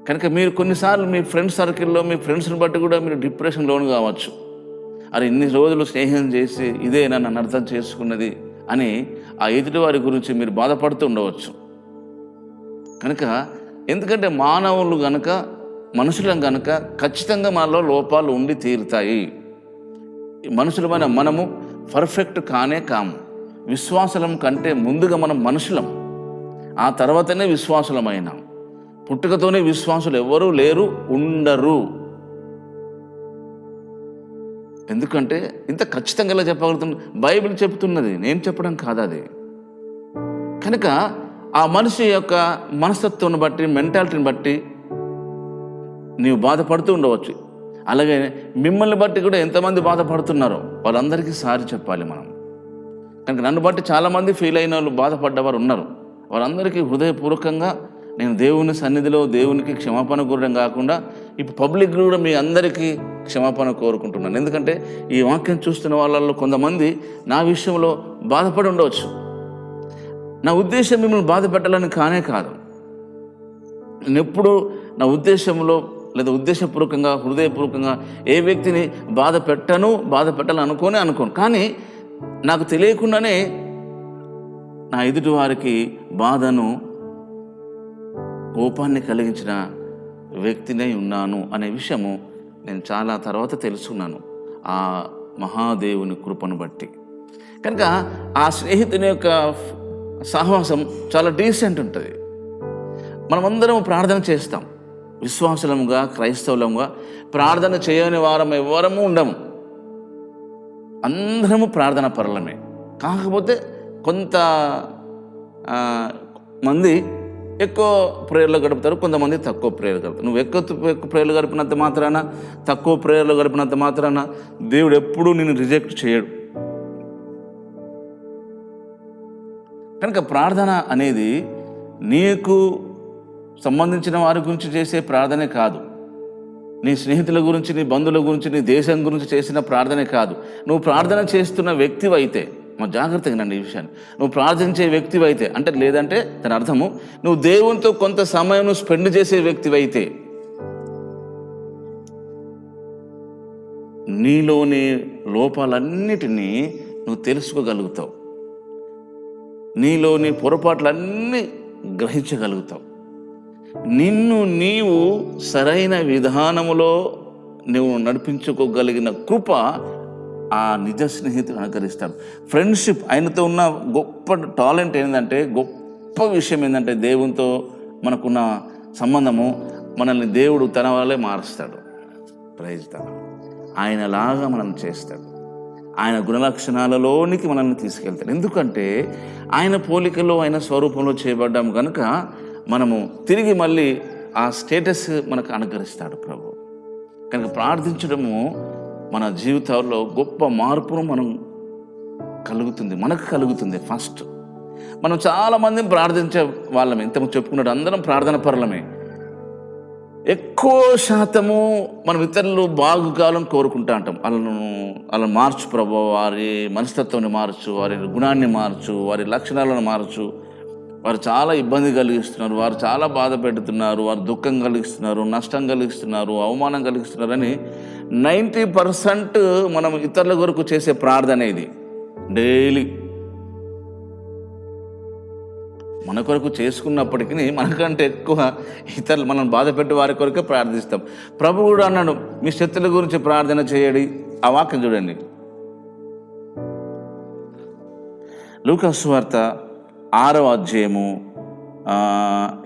S2: కనుక మీరు కొన్నిసార్లు మీ ఫ్రెండ్స్ సర్కిల్లో మీ ఫ్రెండ్స్ని బట్టి కూడా మీరు డిప్రెషన్ లోను కావచ్చు. అది ఇన్ని రోజులు స్నేహం చేసి ఇదే నన్ను అర్థం చేసుకున్నది అని ఆ ఎదుటి వారి గురించి మీరు బాధపడుతూ ఉండవచ్చు. కనుక ఎందుకంటే మానవులు గనక, మనుషులం గనక ఖచ్చితంగా మనలో లోపాలు ఉండి తీరుతాయి. మనుషులమైన మనము పర్ఫెక్ట్ కానే కాము. విశ్వాసులం కంటే ముందుగా మనం మనుషులం, ఆ తర్వాతనే విశ్వాసులమైనాం. పుట్టుకతోనే విశ్వాసులు ఎవరూ లేరు, ఉండరు. ఎందుకంటే ఇంత ఖచ్చితంగా ఇలా చెప్పగలుగుతుంది, బైబిల్ చెప్తున్నది, నేను చెప్పడం కాదు అది. కనుక ఆ మనిషి యొక్క మనస్తత్వాన్ని బట్టి, మెంటాలిటీని బట్టి నీవు బాధపడుతూ ఉండవచ్చు. అలాగే మిమ్మల్ని బట్టి కూడా ఎంతమంది బాధపడుతున్నారో వాళ్ళందరికీ సారి చెప్పాలి మనం. కనుక నన్ను బట్టి చాలామంది ఫీల్ అయిన వాళ్ళు, బాధపడ్డవారు ఉన్నారు. వారందరికీ హృదయపూర్వకంగా నేను దేవుని సన్నిధిలో దేవునికి క్షమాపణ కోరడం కాకుండా ఇప్పుడు పబ్లిక్ కూడా మీ అందరికీ క్షమాపణ కోరుకుంటున్నాను. ఎందుకంటే ఈ వాక్యం చూస్తున్న వాళ్ళల్లో కొంతమంది నా విషయంలో బాధపడి ఉండవచ్చు. నా ఉద్దేశం మిమ్మల్ని బాధ పెట్టాలని కానే కాదు. నేను ఎప్పుడు నా ఉద్దేశంలో లేదా ఉద్దేశపూర్వకంగా, హృదయపూర్వకంగా ఏ వ్యక్తిని బాధ పెట్టాలని అనుకోను. కానీ నాకు తెలియకుండానే నా ఎదుటి వారికి బాధను, కోపాన్ని కలిగించిన వ్యక్తినే ఉన్నాను అనే విషయము నేను చాలా తర్వాత తెలుసుకున్నాను, ఆ మహాదేవుని కృపను బట్టి. కనుక ఆ స్నేహితుని యొక్క సహవాసం చాలా డీసెంట్ ఉంటుంది. మనమందరం ప్రార్థన చేస్తాం, విశ్వాసులముగా, క్రైస్తవులముగా ప్రార్థన చేయని వారం ఎవరము ఉండము. అందరము ప్రార్థన పరులమే. కాకపోతే కొంత మంది ఎక్కువ ప్రేయర్లు గడుపుతారు, కొంతమంది తక్కువ ప్రేయర్లు గడుపుతారు. నువ్వు ఎక్కువ ప్రేయర్లు గడిపినంత మాత్రాన, తక్కువ ప్రేయర్లు గడిపినంత మాత్రాన దేవుడు ఎప్పుడూ నిన్ను రిజెక్ట్ చేయడు. కనుక ప్రార్థన అనేది నీకు సంబంధించిన వారి గురించి చేసే ప్రార్థనే కాదు, నీ స్నేహితుల గురించి, నీ బంధువుల గురించి, నీ దేశం గురించి చేసిన ప్రార్థనే కాదు. నువ్వు ప్రార్థన చేస్తున్న వ్యక్తివైతే, మా జాగ్రత్తగా నండి ఈ విషయాన్ని, నువ్వు ప్రార్థించే వ్యక్తివైతే అంటే, లేదంటే దాని అర్థము నువ్వు దేవునితో కొంత సమయం స్పెండ్ చేసే వ్యక్తివైతే నీలోని లోపాలన్నిటినీ నువ్వు తెలుసుకోగలుగుతావు, నీలోని పొరపాట్లన్నీ గ్రహించగలుగుతావు. నిన్ను నీవు సరైన విధానములో నువ్వు నడిపించుకోగలిగిన కృప ఆ నిజ స్నేహితుడు అనుకరిస్తాడు. ఫ్రెండ్షిప్, ఆయనతో ఉన్న గొప్ప టాలెంట్ ఏంటంటే, గొప్ప విషయం ఏంటంటే, దేవునితో మనకున్న సంబంధము మనల్ని దేవుడు తన వల్లే మారుస్తాడు. Praise the Lord. ఆయనలాగా మనం చేస్తాడు, ఆయన గుణలక్షణాలలోనికి మనల్ని తీసుకెళ్తాడు. ఎందుకంటే ఆయన పోలికలో, ఆయన స్వరూపంలో చేయబడ్డాము కనుక మనము తిరిగి మళ్ళీ ఆ స్టేటస్ మనకు అనుకరిస్తాడు ప్రభు. కనుక ప్రార్థించడము మన జీవితాల్లో గొప్ప మార్పును మనకు కలుగుతుంది. ఫస్ట్ మనం చాలామందిని ప్రార్థించే వాళ్ళమే, ఇంతకు చెప్పుకున్నాడు, అందరం ప్రార్థన పరులమే. ఎక్కువ శాతము మనం ఇతరులు బాగుకాలని కోరుకుంటా ఉంటాం. వాళ్ళని మార్చు ప్రభు, వారి మనస్తత్వాన్ని మార్చు, వారి గుణాన్ని మార్చు, వారి లక్షణాలను మార్చు. వారు చాలా ఇబ్బంది కలిగిస్తున్నారు, వారు చాలా బాధ పెడుతున్నారు, వారు దుఃఖం కలిగిస్తున్నారు, నష్టం కలిగిస్తున్నారు, అవమానం కలిగిస్తున్నారు అని 90% మనం ఇతరుల కొరకు చేసే ప్రార్థన ఇది. డైలీ మన కొరకు చేసుకున్నప్పటికీ మనకంటే ఎక్కువ ఇతరులు మనం బాధ పెట్టి వారి కొరకే ప్రార్థిస్తాం. ప్రభు కూడా అన్నాడు, మీ శత్రుల గురించి ప్రార్థన చేయడి. ఆ వాక్యం చూడండి, లూకా సువార్త 6వ అధ్యాయము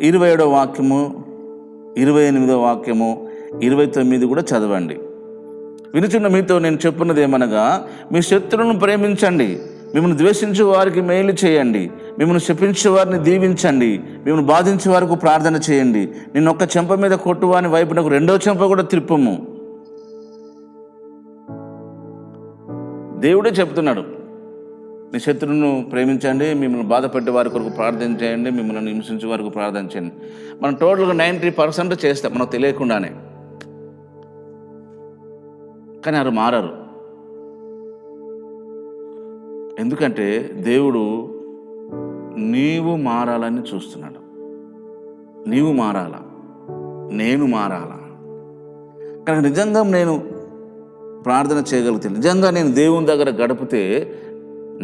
S2: 27వ వాక్యము, 28వ వాక్యము, 29 కూడా చదవండి. వినుచున్న మీతో నేను చెప్పున్నది ఏమనగా, మీ శత్రువులను ప్రేమించండి, మిమ్మల్ని ద్వేషించే వారికి మేలు చేయండి, మిమ్మల్ని శపించే వారిని దీవించండి, మిమ్మల్ని బాధించే వారికి ప్రార్థన చేయండి. నేను ఒక్క చెంప మీద కొట్టువాని వైపు నాకు 2వ చెంప కూడా త్రిప్పము. దేవుడే చెప్తున్నాడు, నీ శత్రువును ప్రేమించండి, మిమ్మల్ని బాధపెట్టే వారి కొరకు ప్రార్థన చేయండి, మిమ్మల్ని హింసించే వారికి ప్రార్థన చేయండి. మనం టోటల్గా 90% చేస్తాం మనకు తెలియకుండానే. కానీ వారు మారరు. ఎందుకంటే దేవుడు నీవు మారాలని చూస్తున్నాడు. నీవు మారాలా, నేను మారాలా. కానీ నిజంగా నేను ప్రార్థన చేయగలిగితే, నిజంగా నేను దేవుని దగ్గర గడిపితే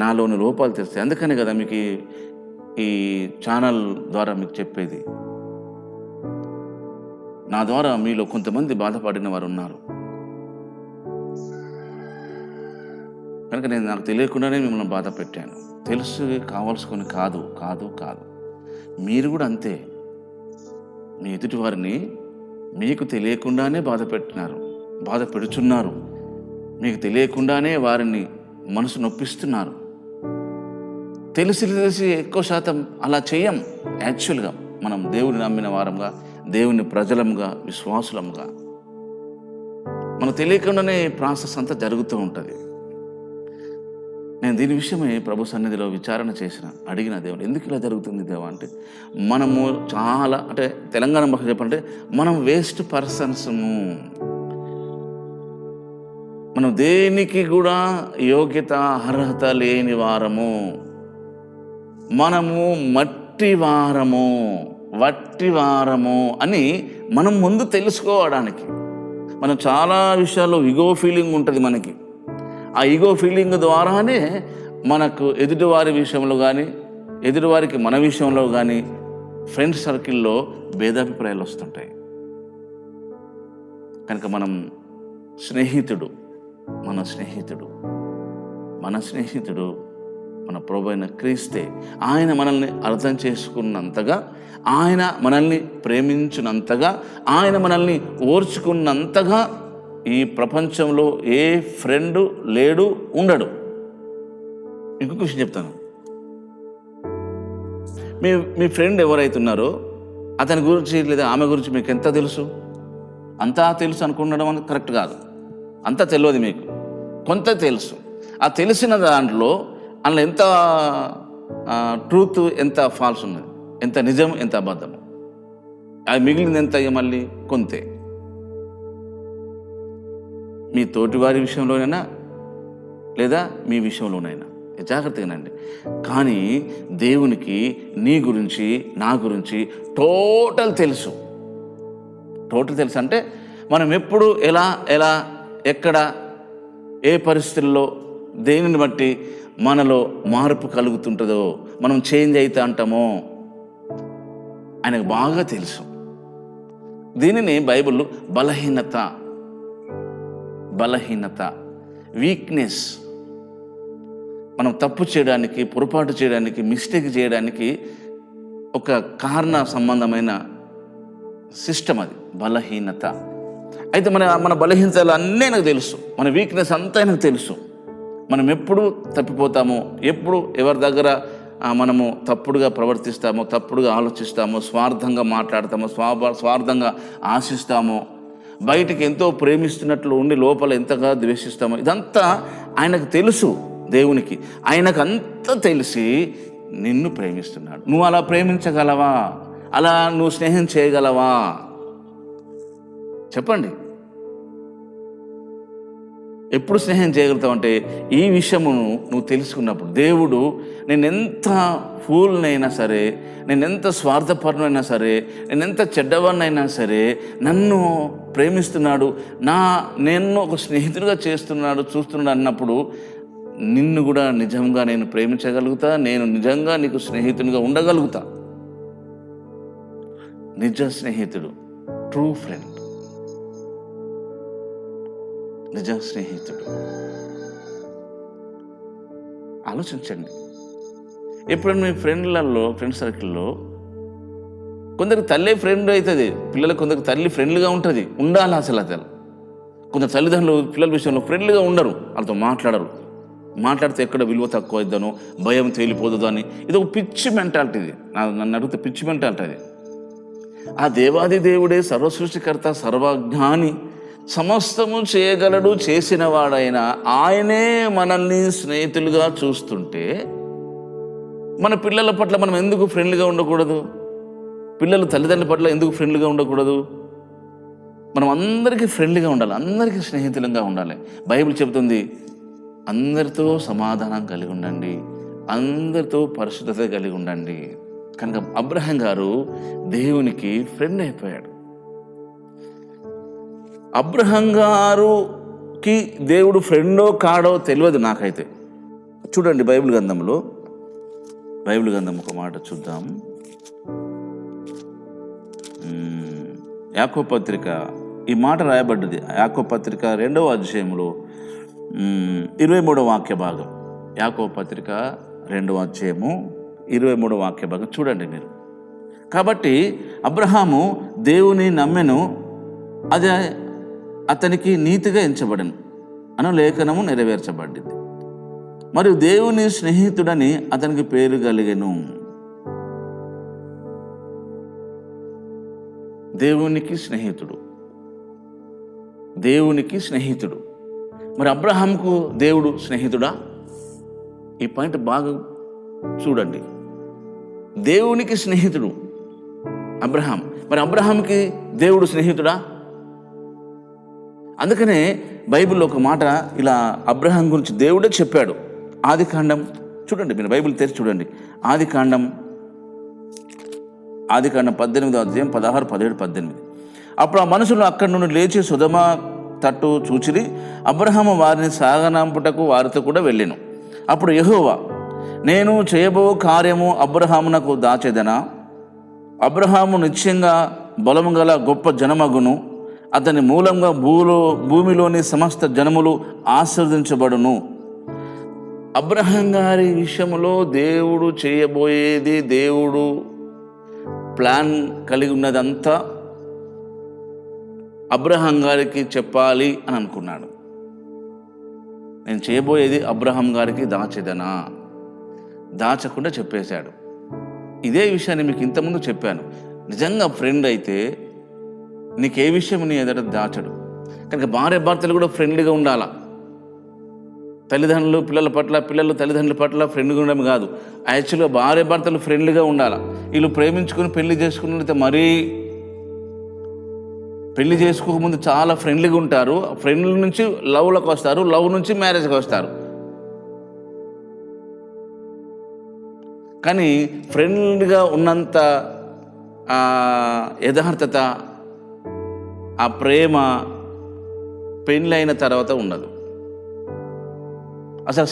S2: నాలోని లోపాలు తెస్తాయి. అందుకనే కదా మీకు ఈ ఛానల్ ద్వారా మీకు చెప్పేది. నా ద్వారా మీలో కొంతమంది బాధపడిన వారు ఉన్నారు కనుక నేను నాకు తెలియకుండానే మిమ్మల్ని బాధ పెట్టాను. తెలుసు కావాల్సుకొని కాదు కాదు కాదు. మీరు కూడా అంతే. మీ ఎదుటి వారిని మీకు తెలియకుండానే బాధ పెడుచున్నారు. మీకు తెలియకుండానే వారిని మనసు నొప్పిస్తున్నారు. తెలిసి ఎక్కువ శాతం అలా చేయం. యాక్చువల్గా మనం దేవుని నమ్మిన వారంగా, దేవుని ప్రజలంగా, విశ్వాసులంగా మనకు తెలియకుండానే ప్రాసెస్ అంతా జరుగుతూ ఉంటుంది. నేను దీని విషయమై ప్రభు సన్నిధిలో విచారణ అడిగిన దేవుడు, ఎందుకు ఇలా జరుగుతుంది దేవా అంటే, మనము చాలా, అంటే తెలంగాణ భాష చెప్పాలంటే మనం వేస్ట్ పర్సన్స్ము. మనం దేనికి కూడా యోగ్యత అర్హత లేని వారము. మనము మట్టి వారము అని మనం ముందు తెలుసుకోవడానికి. మనం చాలా విషయాల్లో ఈగో ఫీలింగ్ ఉంటుంది మనకి. ఆ ఈగో ఫీలింగ్ ద్వారానే మనకు ఎదుటివారి విషయంలో కానీ, ఎదుటివారికి మన విషయంలో కానీ, ఫ్రెండ్స్ సర్కిల్లో భేదాభిప్రాయాలు వస్తుంటాయి. కనుక మన స్నేహితుడు మన ప్రభువైన అయిన క్రీస్తే. ఆయన మనల్ని అర్థం చేసుకున్నంతగా, ఆయన మనల్ని ప్రేమించినంతగా, ఆయన మనల్ని ఓర్చుకున్నంతగా ఈ ప్రపంచంలో ఏ ఫ్రెండు లేడు, ఉండడు. ఇంకొక విషయం చెప్తాను. మీ ఫ్రెండ్ ఎవరైతున్నారో అతని గురించి లేదా ఆమె గురించి మీకు ఎంత తెలుసు? అంతా తెలుసు అనుకుండడం అనేది కరెక్ట్ కాదు. అంతా తెలియదు మీకు, కొంత తెలుసు. ఆ తెలిసిన దాంట్లో అందులో ఎంత ట్రూత్, ఎంత ఫాల్స్ ఉన్నది, ఎంత నిజం, ఎంత అబద్ధం, అది మిగిలింది ఎంత మళ్ళీ కొంతే. మీ తోటివారి విషయంలోనైనా లేదా మీ విషయంలోనైనా జాగ్రత్తగానండి. కానీ దేవునికి నీ గురించి, నా గురించి టోటల్ తెలుసు అంటే మనం ఎప్పుడు ఎలా ఎక్కడ ఏ పరిస్థితుల్లో దేనిని బట్టి మనలో మార్పు కలుగుతుంటుందో, మనం చేంజ్ అయితే అంటామో ఆయనకు బాగా తెలుసు. దీనిని బైబిల్లో బలహీనత, వీక్నెస్. మనం తప్పు చేయడానికి, పొరపాటు చేయడానికి, మిస్టేక్ చేయడానికి ఒక కారణ సంబంధమైన సిస్టమ్ అది బలహీనత. అయితే మన బలహీనతలు అన్నీ నాకు తెలుసు, మన వీక్నెస్ అంతా నాకు తెలుసు. మనం ఎప్పుడు తప్పిపోతామో, ఎప్పుడు ఎవరి దగ్గర మనము తప్పుడుగా ప్రవర్తిస్తామో, తప్పుడుగా ఆలోచిస్తామో, స్వార్థంగా మాట్లాడతామో, స్వార్థంగా ఆశిస్తామో, బయటికి ఎంతో ప్రేమిస్తున్నట్లు ఉండి లోపల ఎంతగా ద్వేషిస్తామో, ఇదంతా ఆయనకు తెలుసు. దేవునికి ఆయనకు అంతా తెలిసి నిన్ను ప్రేమిస్తున్నాడు. నువ్వు అలా ప్రేమించగలవా? అలా నువ్వు స్నేహం చేయగలవా? చెప్పండి. ఎప్పుడు స్నేహం చేయగలుగుతావు అంటే ఈ విషయమును నువ్వు తెలుసుకున్నప్పుడు. దేవుడు నేనెంత ఫూల్నైనా సరే, నేనెంత స్వార్థపరునైనా సరే, నేనెంత చెడ్డవాడినైనా సరే నన్ను ప్రేమిస్తున్నాడు, నేను ఒక స్నేహితుడిగా చూస్తున్నాడు అన్నప్పుడు నిన్ను కూడా నిజంగా నేను ప్రేమించగలుగుతా, నేను నిజంగా నీకు స్నేహితునిగా ఉండగలుగుతా. నిజ స్నేహితుడు, ట్రూ ఫ్రెండ్, నిజ స్నేహితుడు. ఆలోచించండి. ఎప్పుడైనా మీ ఫ్రెండ్ సర్కిల్లో కొందరికి తల్లే ఫ్రెండ్ అవుతుంది, పిల్లలకు కొందరికి తల్లి ఫ్రెండ్లీగా ఉంటుంది, ఉండాలి అసలు. కొందరు తల్లిదండ్రులు పిల్లల విషయంలో ఫ్రెండ్లీగా ఉండరు, వాళ్ళతో మాట్లాడరు. మాట్లాడితే ఎక్కడ విలువ తక్కువ అవుతుందనో, భయం తేలిపోతుందో అని ఇది ఒక పిచ్చి మెంటాలిటీ. ఇది నన్ను అడిగితే పిచ్చి మెంటాలిటీ అది. ఆ దేవాది దేవుడే సర్వసృష్టికర్త, సర్వజ్ఞాని, సమస్తము చేయగలడు, చేసిన వాడైనా ఆయనే మనల్ని స్నేహితులుగా చూస్తుంటే మన పిల్లల పట్ల మనం ఎందుకు ఫ్రెండ్లీగా ఉండకూడదు? పిల్లలు తల్లిదండ్రుల పట్ల ఎందుకు ఫ్రెండ్లీగా ఉండకూడదు? మనం అందరికీ ఫ్రెండ్లీగా ఉండాలి, అందరికీ స్నేహితులంగా ఉండాలి. బైబిల్ చెబుతుంది, అందరితో సమాధానం కలిగి ఉండండి, అందరితో పరిశుద్ధత కలిగి ఉండండి. కనుక అబ్రహాం గారు దేవునికి ఫ్రెండ్ అయిపోయాడు. అబ్రహాం గారుకి దేవుడు ఫ్రెండో కాడో తెలియదు నాకైతే. చూడండి బైబిల్ గ్రంథం ఒక మాట చూద్దాం. యాకోబు పత్రిక ఈ మాట రాయబడ్డది. యాకోబు పత్రిక 2వ అధ్యాయంలో 23వ వాక్య భాగం. యాకోబు పత్రిక 2వ అధ్యాయము 23వ వాక్య భాగం చూడండి మీరు. కాబట్టి అబ్రహాము దేవుని నమ్మెను, అది అతనికి నీతిగా ఎంచబడను అను లేఖనము నెరవేర్చబడింది. మరియు దేవుని స్నేహితుడని అతనికి పేరు కలిగెను. దేవునికి స్నేహితుడు. మరి అబ్రహాంకు దేవుడు స్నేహితుడా? ఈ పాయింట్ బాగా చూడండి. దేవునికి స్నేహితుడు అబ్రహాం, మరి అబ్రహాంకి దేవుడు స్నేహితుడా? అందుకనే బైబిల్లో ఒక మాట ఇలా అబ్రహాం గురించి దేవుడే చెప్పాడు. ఆదికాండం చూడండి, మీరు బైబిల్ తెరిచి చూడండి. ఆదికాండం 18వ అధ్యాయం 16, 17, 18. అప్పుడు ఆ మనుషులు అక్కడి నుండి లేచి సొదొమ తట్టు చూచిరి. అబ్రహాము వారిని సాగనంపుటకు వారితో కూడా వెళ్ళెను. అప్పుడు యెహోవా, నేను చేయబో కార్యము అబ్రహామునకు దాచెదనా? అబ్రహాము నిశ్చయంగా బలము గల గొప్ప జనమగును, అతని మూలంగా భూమిలోని సమస్త జనములు ఆశీర్వదించబడును. అబ్రహాం గారి విషయంలో దేవుడు చేయబోయేది, దేవుడు ప్లాన్ కలిగి ఉన్నదంతా అబ్రహాం గారికి చెప్పాలి అని అనుకున్నాడు. నేను చేయబోయేది అబ్రహాం గారికి దాచెదనా? దాచకుండా చెప్పేశాడు. ఇదే విషయాన్ని మీకు ఇంతకుముందు చెప్పాను. నిజంగా ఫ్రెండ్ అయితే నీకే విషయం నీ ఎదుట దాచడు. కనుక భార్య భర్తలు కూడా ఫ్రెండ్లీగా ఉండాలా. తల్లిదండ్రులు పిల్లల పట్ల, పిల్లలు తల్లిదండ్రుల పట్ల ఫ్రెండ్గా ఉండడం కాదు, యాక్చువల్గా భార్య భర్తలు ఫ్రెండ్లీగా ఉండాలి. వీళ్ళు ప్రేమించుకుని పెళ్లి చేసుకున్నట్లయితే మరీ పెళ్లి చేసుకోకముందు చాలా ఫ్రెండ్లీగా ఉంటారు, ఫ్రెండ్ల నుంచి లవ్లోకి వస్తారు, లవ్ నుంచి మ్యారేజ్కి వస్తారు. కానీ ఫ్రెండ్గా ఉన్నంత యథార్థత, ఆ ప్రేమ పెళ్ళైన తర్వాత ఉండదు. అసలు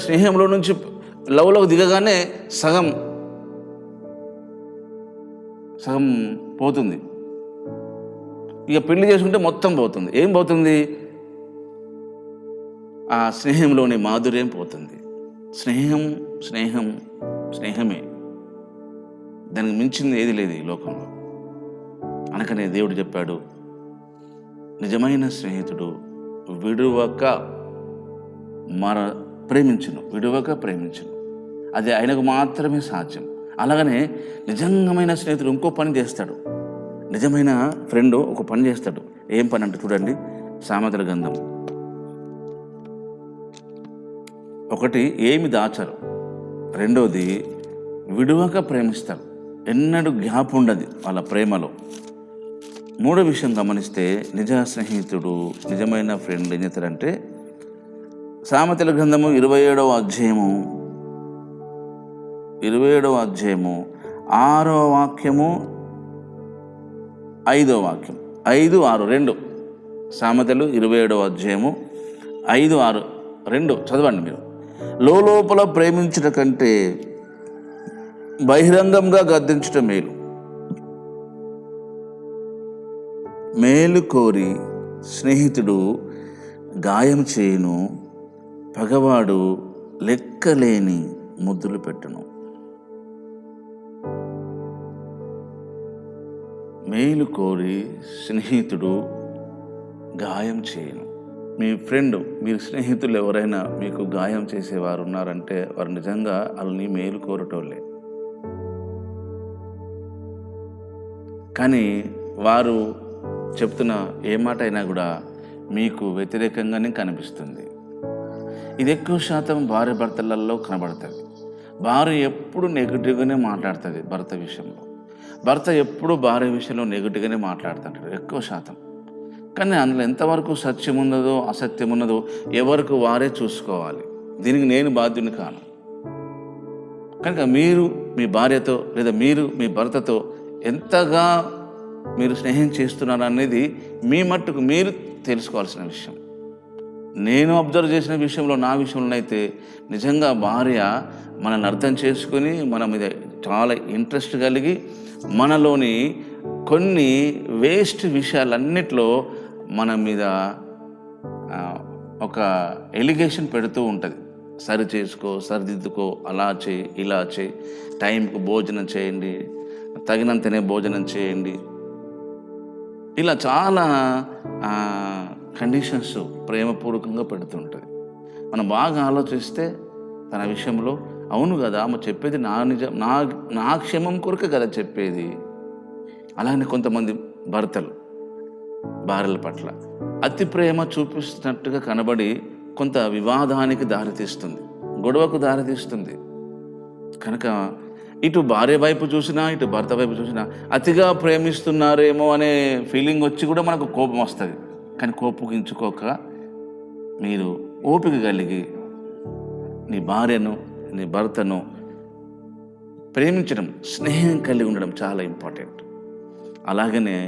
S2: స్నేహంలో నుంచి లవ్లోకి దిగగానే సగం పోతుంది. ఇక పెళ్లి చేసుకుంటే మొత్తం పోతుంది. ఏం పోతుంది? ఆ స్నేహంలోని మాధుర్యం పోతుంది. స్నేహమే, దానికి మించింది ఏది లేదు ఈ లోకంలో. అనకనే దేవుడు చెప్పాడు, నిజమైన స్నేహితుడు విడువక ప్రేమించును. అది ఆయనకు మాత్రమే సాధ్యం. అలాగనే నిజమైన స్నేహితుడు ఇంకో పని చేస్తాడు. నిజమైన ఫ్రెండ్ ఒక పని చేస్తాడు. ఏం పని అంటే చూడండి, సామెతల గ్రంథం 1 ఏమి దాచరు, 2 విడువక ప్రేమిస్తారు, ఎన్నడూ గ్యాప్ ఉండదు వాళ్ళ ప్రేమలో. 3వ విషయం గమనిస్తే నిజ స్నేహితుడు, నిజమైన ఫ్రెండ్ ఏం చేస్తారంటే, సామెతల గ్రంథము 27వ అధ్యాయము 6వ వాక్యము 5వ వాక్యం, 5, 6, 2. సామెతలు 27వ అధ్యాయము 5, 6, 2 చదవండి మీరు. లోపల ప్రేమించుట కంటే బహిరంగంగా గద్దించుట మేలు కోరి స్నేహితుడు గాయం చేయును, పగవాడు లెక్కలేని ముద్దులు పెట్టును. మేలు కోరి స్నేహితుడు గాయం చేయను. మీ ఫ్రెండ్, మీరు స్నేహితులు ఎవరైనా మీకు గాయం చేసేవారు ఉన్నారంటే వారు నిజంగా వాళ్ళని మేలు కోరటోళ్ళే. కానీ వారు చెప్తున్న ఏ మాట అయినా కూడా మీకు వ్యతిరేకంగానే కనిపిస్తుంది. ఇది ఎక్కువ శాతం భార్య భర్తలలో కనబడుతుంది. భార్య ఎప్పుడు నెగిటివ్గానే మాట్లాడుతుంది భర్త విషయంలో, భర్త ఎప్పుడు భార్య విషయంలో నెగిటివ్గానే మాట్లాడుతుంటాడు ఎక్కువ శాతం. కానీ అందులో ఎంతవరకు సత్యం ఉన్నదో అసత్యం ఉన్నదో ఎవరికి వారే చూసుకోవాలి. దీనికి నేను బాధ్యుని కాను. కనుక మీరు మీ భార్యతో లేదా మీరు మీ భర్తతో ఎంతగా మీరు స్నేహం చేస్తున్నారు అనేది మీ మట్టుకు మీరు తెలుసుకోవాల్సిన విషయం. నేను అబ్జర్వ్ చేసిన విషయంలో, నా విషయంలో అయితే నిజంగా భార్య మనల్ని అర్థం చేసుకుని మన మీద చాలా ఇంట్రెస్ట్ కలిగి మనలోని కొన్ని వేస్ట్ విషయాలన్నిట్లో మన మీద ఒక ఎలిగేషన్ పెడుతూ ఉంటుంది. సరి చేసుకో, సరిదిద్దుకో, అలా చేయి, ఇలా చేయి, టైంకు భోజనం చేయండి, తగినంతనే భోజనం చేయండి, ఇలా చాలా కండిషన్స్ ప్రేమపూర్వకంగా పెడుతుంటుంది. మనం బాగా ఆలోచిస్తే తన విషయంలో అవును కదా ఆమె చెప్పేది నా నిజం, నా క్షేమం కొరకే కదా చెప్పేది. అలానే కొంతమంది భర్తలు భార్యల పట్ల అతి ప్రేమ చూపిస్తున్నట్టుగా కనబడి కొంత వివాదానికి దారితీస్తుంది, గొడవకు దారితీస్తుంది. కనుక ఇటు భార్య వైపు చూసినా ఇటు భర్త వైపు చూసినా అతిగా ప్రేమిస్తున్నారేమో అనే ఫీలింగ్ వచ్చి కూడా మనకు కోపం వస్తుంది. కానీ కోపగించుకోక మీరు ఓపిక కలిగి నీ భార్యను నీ భర్తను ప్రేమించడం, స్నేహం కలిగి ఉండడం చాలా ఇంపార్టెంట్. అలాగనే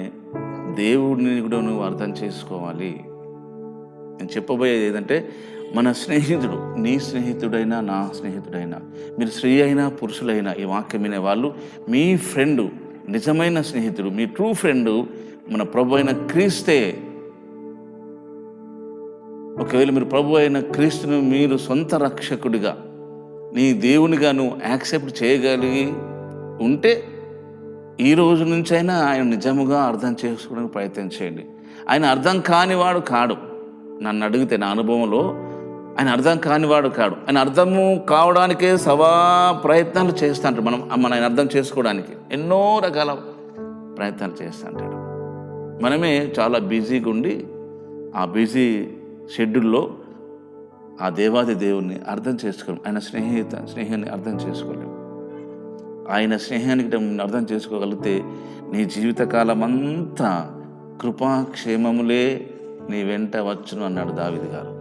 S2: దేవుడిని కూడా నువ్వు అర్థం చేసుకోవాలి. నేను చెప్పబోయేది ఏంటంటే, మన స్నేహితుడు, నీ స్నేహితుడైనా నా స్నేహితుడైనా, మీరు స్త్రీ అయినా పురుషులైనా ఈ వాక్యం వినే వాళ్ళు, మీ ఫ్రెండు, నిజమైన స్నేహితుడు, మీ ట్రూ ఫ్రెండు మన ప్రభు అయిన క్రీస్తే. ఒకవేళ మీరు ప్రభు అయిన క్రీస్తును మీరు సొంత రక్షకుడిగా, నీ దేవునిగా నువ్వు యాక్సెప్ట్ చేయగలిగి ఉంటే ఈ రోజు నుంచైనా ఆయన నిజముగా అర్థం చేసుకోవడానికి ప్రయత్నం చేయండి. ఆయన అర్థం కానివాడు కాడు. నన్ను అడిగితే నా అనుభవంలో ఆయన అర్థం కానివాడు కాడు. ఆయన అర్థము కావడానికే ప్రయత్నాలు చేస్తుంటాడు. మనం ఆయన అర్థం చేసుకోవడానికి ఎన్నో రకాల ప్రయత్నాలు చేస్తుంటాడు. మనమే చాలా బిజీగా ఉండి ఆ బిజీ షెడ్యూల్లో ఆ దేవాది దేవుణ్ణి అర్థం చేసుకోలేము. ఆయన స్నేహాన్ని అర్థం చేసుకోలేము. ఆయన స్నేహానికి అర్థం చేసుకోగలిగితే నీ జీవితకాలం అంతా కృపాక్షేమములే నీ వెంట వచ్చును అన్నాడు దావీదు గారు.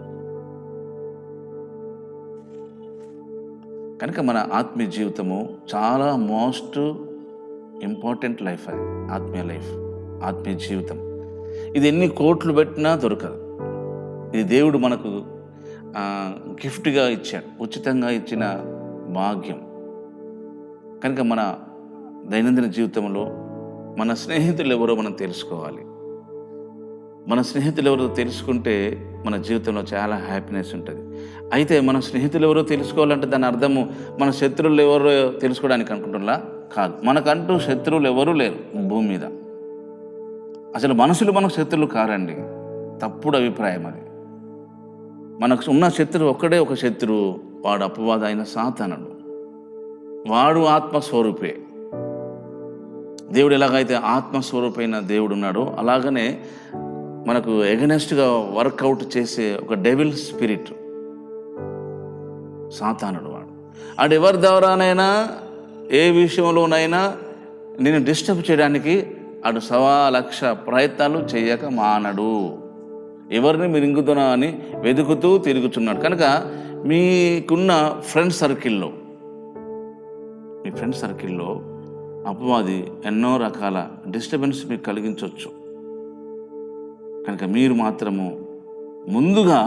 S2: కనుక మన ఆత్మీయ జీవితము చాలా మోస్ట్ ఇంపార్టెంట్ లైఫ్. అది ఆత్మీయ లైఫ్, ఆత్మీయ జీవితం. ఇది ఎన్ని కోట్లు పెట్టినా దొరకదు. ఇది దేవుడు మనకు గిఫ్ట్గా ఇచ్చాడు, ఉచితంగా ఇచ్చిన భాగ్యం. కనుక మన దైనందిన జీవితంలో మన స్నేహితులు ఎవరో మనం తెలుసుకోవాలి. మన స్నేహితులు ఎవరో తెలుసుకుంటే మన జీవితంలో చాలా హ్యాపీనెస్ ఉంటుంది. అయితే మన స్నేహితులు ఎవరో తెలుసుకోవాలంటే దాని అర్థము మన శత్రువులు ఎవరో తెలుసుకోవడానికి అనుకుంటున్నా కాదు. మనకంటూ శత్రువులు ఎవరూ లేరు భూమి మీద. అసలు మనుషులు మనకు శత్రువులు కారండి, తప్పుడు అభిప్రాయం అది. మనకు ఉన్న శత్రువు ఒక్కడే ఒక శత్రువు, వాడు అపవాది అయిన సాతానుడు. వాడు ఆత్మస్వరూపే. దేవుడు ఎలాగైతే ఆత్మస్వరూపైన దేవుడు ఉన్నాడో అలాగనే మనకు ఎగనెస్ట్గా వర్కౌట్ చేసే ఒక డెవిల్ స్పిరిట్ సాతానుడు. వాడు ఎవరి ద్వారానైనా ఏ విషయంలోనైనా నేను డిస్టర్బ్ చేయడానికి ఆడు 1,00,000 ప్రయత్నాలు చేయక మానడు. ఎవరిని మిరింగుతున్నా అని వెతుకుతూ తిరుగుతున్నాడు. కనుక మీకున్న ఫ్రెండ్ సర్కిల్లో, మీ ఫ్రెండ్ సర్కిల్లో అపవాది ఎన్నో రకాల డిస్టర్బెన్స్ మీకు కలిగించవచ్చు. కనుక మీరు మాత్రము ముందుగా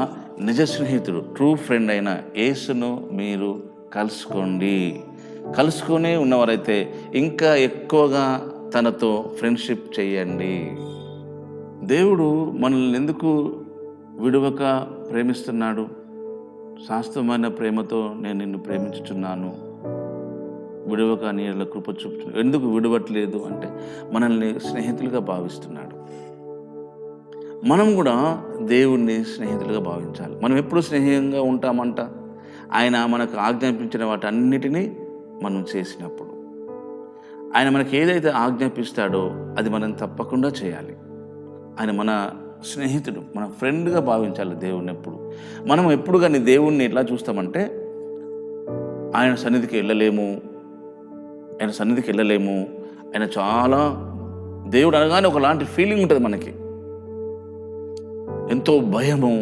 S2: నిజ స్నేహితుడు, ట్రూ ఫ్రెండ్ అయిన యేసును మీరు కలుసుకొని ఉన్నవారైతే ఇంకా ఎక్కువగా తనతో ఫ్రెండ్షిప్ చేయండి. దేవుడు మనల్ని ఎందుకు విడువక ప్రేమిస్తున్నాడు? శాశ్వతమైన ప్రేమతో నేను నిన్ను ప్రేమించుచున్నాను విడవక నీళ్ళ కృప చూపుతున్నాడు. ఎందుకు విడవట్లేదు అంటే మనల్ని స్నేహితులుగా భావిస్తున్నాడు. మనం కూడా దేవుణ్ణి స్నేహితులుగా భావించాలి. మనం ఎప్పుడు స్నేహంగా ఉంటామంట? ఆయన మనకు ఆజ్ఞాపించిన వాటన్నిటినీ మనం చేసినప్పుడు. ఆయన మనకి ఏదైతే ఆజ్ఞాపిస్తాడో అది మనం తప్పకుండా చేయాలి. ఆయన మన స్నేహితుడు, మన ఫ్రెండ్గా భావించాలి దేవుణ్ణి ఎప్పుడు. మనం ఎప్పుడు కానీ దేవుణ్ణి ఎట్లా చూస్తామంటే ఆయన సన్నిధికి వెళ్ళలేము, ఆయన చాలా దేవుడు అనగానే ఒకలాంటి ఫీలింగ్ ఉంటుంది మనకి. ఎంతో భయము,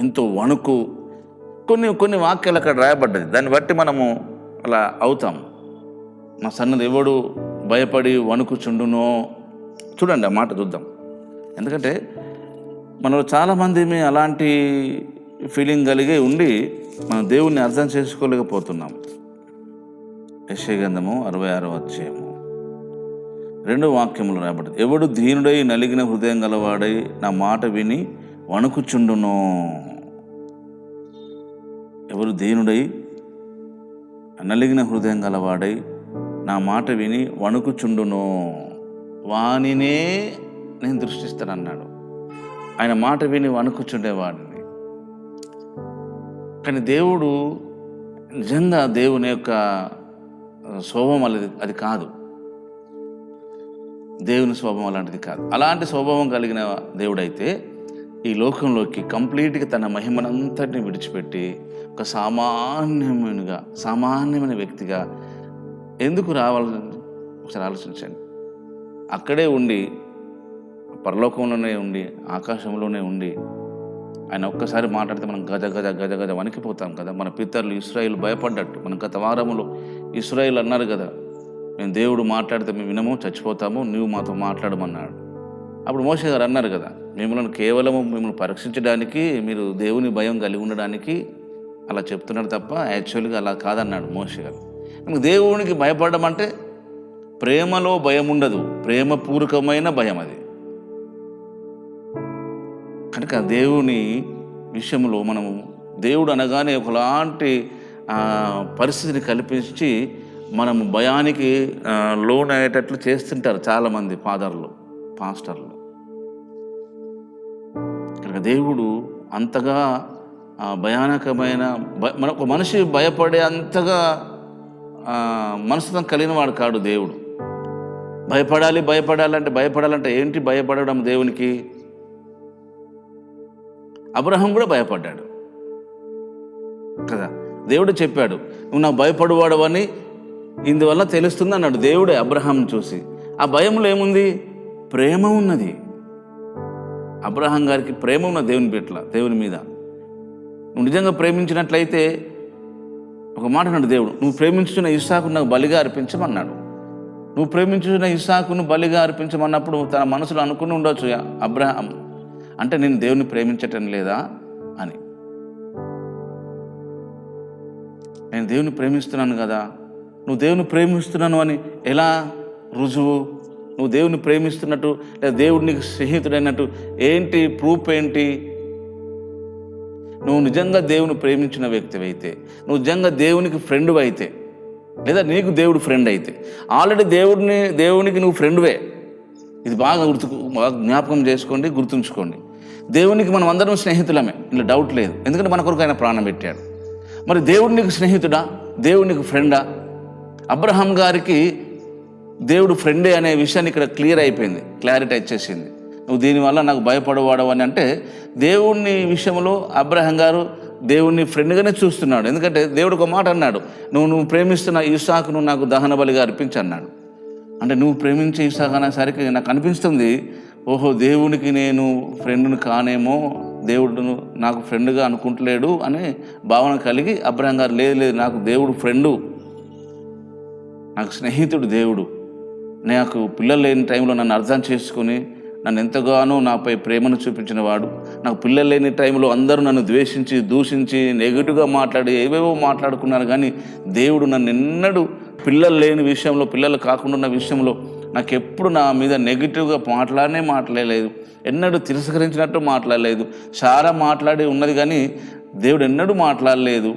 S2: ఎంతో వణుకు. కొన్ని వాక్యాలు అక్కడ రాయబడ్డది, దాన్ని బట్టి మనము అలా అవుతాం. నా సన్నది ఎవడు భయపడి వణుకుచుండునో. చూడండి ఆ మాట చూద్దాం. ఎందుకంటే మనలో చాలామంది అలాంటి ఫీలింగ్ కలిగి ఉండి మనం దేవుణ్ణి అర్థం చేసుకోలేకపోతున్నాం. యెషయా గ్రంథము 66వ అధ్యాయము 2వ వాక్యములు రాయబడ్డది. ఎవడు దీనుడై నలిగిన హృదయం గలవాడై నా మాట విని వణుకుచుండునో. ఎవరు దీనుడై నలిగిన హృదయం గలవాడై నా మాట విని వణుకుచుండునో వానినే నేను దృష్టిస్తానన్నాడు. ఆయన మాట విని వణుకుచుండేవాడిని. కానీ దేవుడు నిజంగా దేవుని యొక్క స్వభావం అది కాదు. దేవుని స్వభావం అలాంటిది కాదు. అలాంటి స్వభావం కలిగిన దేవుడైతే ఈ లోకంలోకి కంప్లీట్గా తన మహిమనంతటిని విడిచిపెట్టి ఒక సామాన్యమైన వ్యక్తిగా ఎందుకు రావాలని ఒకసారి ఆలోచించండి. అక్కడే ఉండి, పరలోకంలోనే ఉండి, ఆకాశంలోనే ఉండి ఆయన ఒక్కసారి మాట్లాడితే మనం గజ గజ గజ గజ వణికిపోతాం కదా. మన పితరులు ఇశ్రాయేలు భయపడ్డట్టు. మనం గత వారములో ఇశ్రాయేలు అన్నారు కదా, మేము దేవుడు మాట్లాడితే మేము వినము, చచ్చిపోతాము, నువ్వు మాతో మాట్లాడమన్నాడు. అప్పుడు మోషే గారు అన్నారు కదా, మిమ్మల్ని పరీక్షించడానికి, మీరు దేవుని భయం కలిగి ఉండడానికి అలా చెప్తున్నాడు తప్ప యాక్చువల్గా అలా కాదన్నాడు మోషే గారు. దేవునికి భయపడడం అంటే ప్రేమలో భయం ఉండదు, ప్రేమపూర్వకమైన భయం అది. కనుక దేవుని విషయంలో మనము దేవుడు అనగానే ఒకలాంటి పరిస్థితిని కల్పించి మనము భయానికి లోనయ్యేటట్లు చేస్తుంటారు చాలామంది పాస్టర్లు. కనుక దేవుడు అంతగా భయానకమైన ఒక మనిషి భయపడే అంతగా మనసుతో కలిగిన వాడు కాడు దేవుడు. భయపడాలంటే ఏంటి భయపడడం దేవునికి? అబ్రహాం కూడా భయపడ్డాడు కదా. దేవుడు చెప్పాడు, నువ్వు నాకు భయపడువాడవని ఇందువల్ల తెలుస్తుంది అన్నాడు దేవుడే అబ్రహాం చూసి. ఆ భయంలో ఏముంది? ప్రేమ ఉన్నది. అబ్రహాం గారికి ప్రేమ ఉన్న దేవుని మీద. నువ్వు నిజంగా ప్రేమించినట్లయితే ఒక మాట అన్నాడు దేవుడు, నువ్వు ప్రేమించున్న ఇస్సాకును నాకు బలిగా అర్పించమన్నాడు. నువ్వు ప్రేమించున్న ఇస్సాకును బలిగా అర్పించమన్నప్పుడు తన మనసులో అనుకుని ఉండొచ్చు అబ్రహాం, అంటే నేను దేవుని ప్రేమించటం లేదా అని. నేను దేవుని ప్రేమిస్తున్నాను కదా. నువ్వు దేవుని ప్రేమిస్తున్నాను అని ఎలా రుజువు? నువ్వు దేవుని ప్రేమిస్తున్నట్టు లేదా దేవుడు నీకు స్నేహితుడైనట్టు ఏంటి ప్రూఫ్ ఏంటి? నువ్వు నిజంగా దేవుని ప్రేమించిన వ్యక్తివైతే, నువ్వు నిజంగా దేవునికి ఫ్రెండ్ అయితే, లేదా నీకు దేవుడు ఫ్రెండ్ అయితే, ఆల్రెడీ దేవునికి నువ్వు ఫ్రెండ్వే. ఇది బాగా జ్ఞాపకం చేసుకోండి, గుర్తుంచుకోండి. దేవునికి మనం అందరం స్నేహితులమే, ఇందులో డౌట్ లేదు. ఎందుకంటే మన కొరకు ఆయన ప్రాణం పెట్టాడు. మరి దేవుడు నీకు స్నేహితుడా? దేవుడు నీకు ఫ్రెండా? అబ్రహాం గారికి దేవుడు ఫ్రెండే అనే విషయాన్ని ఇక్కడ క్లియర్ అయిపోయింది, క్లారిటీ వచ్చేసింది. నువ్వు దీనివల్ల నాకు భయపడవాడవు అని అంటే దేవుని విషయంలో అబ్రహాం గారు దేవుణ్ణి ఫ్రెండ్గానే చూస్తున్నాడు. ఎందుకంటే దేవుడు ఒక మాట అన్నాడు, నువ్వు ప్రేమిస్తున్న ఇస్సాకును నాకు దహన బలిగా అర్పించన్నాడు. అంటే నువ్వు ప్రేమించే ఇస్సాకు అనేసరికి నాకు అనిపిస్తుంది, ఓహో దేవునికి నేను ఫ్రెండ్ను కానేమో, దేవుడు నాకు ఫ్రెండ్గా అనుకుంటలేడు అనే భావన కలిగి అబ్రహాం గారు లేదు నాకు దేవుడు ఫ్రెండు, నాకు స్నేహితుడు దేవుడు, నాకు పిల్లలు లేని టైంలో నన్ను అర్థం చేసుకుని నన్ను ఎంతగానో నాపై ప్రేమను చూపించిన వాడు, నాకు పిల్లలు లేని టైంలో అందరూ నన్ను ద్వేషించి దూషించి నెగిటివ్గా మాట్లాడి ఏవేవో మాట్లాడుకున్నారు, కానీ దేవుడు నన్ను ఎన్నడూ పిల్లలు లేని విషయంలో, పిల్లలు కాకుండా ఉన్న విషయంలో నాకు ఎప్పుడు నా మీద నెగిటివ్గా మాట్లాడలేదు, ఎన్నడూ తిరస్కరించినట్టు మాట్లాడలేదు. చాలా మాట్లాడి ఉన్నది కానీ దేవుడు ఎన్నడూ మాట్లాడలేదు.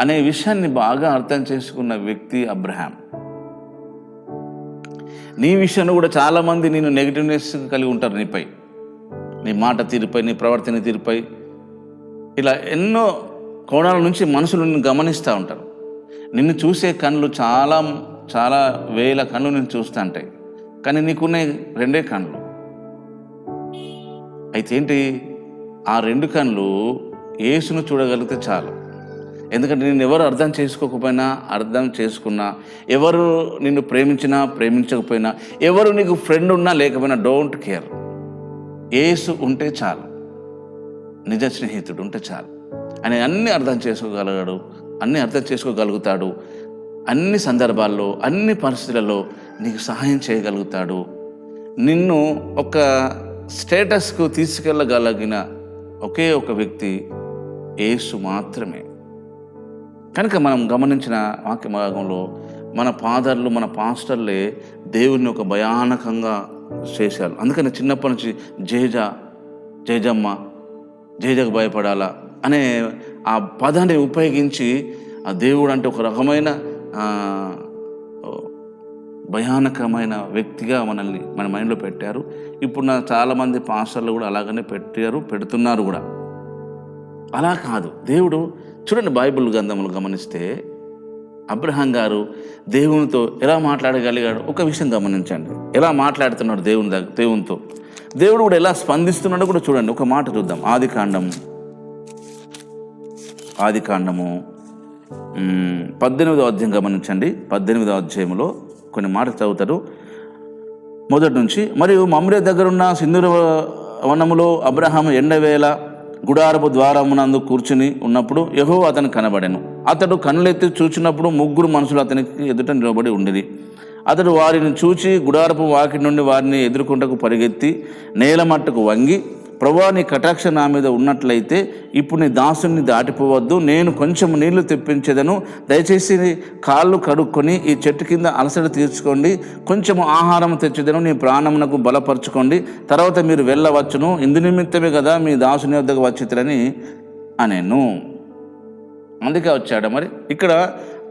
S2: అనే విషయాన్ని బాగా అర్థం చేసుకున్న వ్యక్తి అబ్రహాం. నీ విషయంలో కూడా చాలామంది నేను నెగిటివ్నెస్ కలిగి ఉంటారు, నీపై, నీ మాట తీరుపై, నీ ప్రవర్తన తీరుపై, ఇలా ఎన్నో కోణాల నుంచి మనుషులు నిన్ను గమనిస్తూ ఉంటారు. నిన్ను చూసే కళ్ళు చాలా చాలా వేల కళ్ళు నిన్ను చూస్తూ ఉంటాయి, కానీ నీకున్న 2 కళ్ళు. అయితే ఏంటి, ఆ 2 కళ్ళు యేసును చూడగలిగితే చాలు. ఎందుకంటే నిన్ను ఎవరు అర్థం చేసుకోకపోయినా, అర్థం చేసుకున్నా, ఎవరు నిన్ను ప్రేమించినా ప్రేమించకపోయినా, ఎవరు నీకు ఫ్రెండ్ ఉన్నా లేకపోయినా, డోంట్ కేర్. యేసు ఉంటే చాలు, నిజ స్నేహితుడు ఉంటే చాలు. ఆయన అన్నీ అర్థం చేసుకోగలగాడు, అన్నీ అర్థం చేసుకోగలుగుతాడు. అన్ని సందర్భాల్లో, అన్ని పరిస్థితులలో నీకు సహాయం చేయగలుగుతాడు. నిన్ను ఒక స్టేటస్కు తీసుకెళ్ళగలిగిన ఒకే ఒక వ్యక్తి యేసు మాత్రమే. కనుక మనం గమనించిన వాక్య భాగంలో మన ఫాదర్లు, మన పాస్టర్లే దేవుణ్ణి ఒక భయానకంగా చేశారు. అందుకని చిన్నప్పటి నుంచి జేజమ్మ, జేజకు భయపడాలా అనే ఆ పదాన్ని ఉపయోగించి ఆ దేవుడు అంటే ఒక రకమైన భయానకమైన వ్యక్తిగా మనల్ని మన మైండ్లో పెట్టారు. ఇప్పుడు చాలామంది పాస్టర్లు కూడా అలాగనే పెడుతున్నారు కూడా. అలా కాదు. దేవుడు చూడండి, బైబిల్ గ్రంథములు గమనిస్తే అబ్రహాం గారు దేవునితో ఎలా మాట్లాడగలిగాడు ఒక విషయం గమనించండి. ఎలా మాట్లాడుతున్నాడు దేవునితో, దేవుడు కూడా ఎలా స్పందిస్తున్నాడో కూడా చూడండి. ఒక మాట చూద్దాం. ఆదికాండము 18వ అధ్యాయం గమనించండి. 18వ అధ్యాయంలో కొన్ని మాటలు చదువుతారు మొదటి నుంచి. మరియు మమ్రే దగ్గరున్న సింధూర వనములో అబ్రహాము ఎండవేళ గుడారపు ద్వారమునందు కూర్చుని ఉన్నప్పుడు యెహోవా అతనికి కనబడెను. అతడు కన్నులెత్తి చూచినప్పుడు 3 మనుషులు అతనికి ఎదుట నిలబడి ఉండిరి. అతడు వారిని చూచి గుడారపు వాకి నుండి వారిని ఎదుర్కొంటకు పరిగెత్తి నేల మట్టుకు వంగి, ప్రభువా, నీ కటాక్ష నా మీద ఉన్నట్లయితే ఇప్పుడు నీ దాసుని దాటిపోవద్దు, నేను కొంచెం నీళ్లు తెప్పించేదను, దయచేసి కాళ్ళు కడుక్కొని ఈ చెట్టు కింద అలసట తీర్చుకోండి, కొంచెం ఆహారం తెచ్చేదను, నీ ప్రాణమునకు బలపరచుకోండి, తర్వాత మీరు వెళ్ళవచ్చును, ఇందు నిమిత్తమే కదా మీ దాసుని వద్దకు వచ్చితురని అనేను. అందుకే వచ్చాడు. మరి ఇక్కడ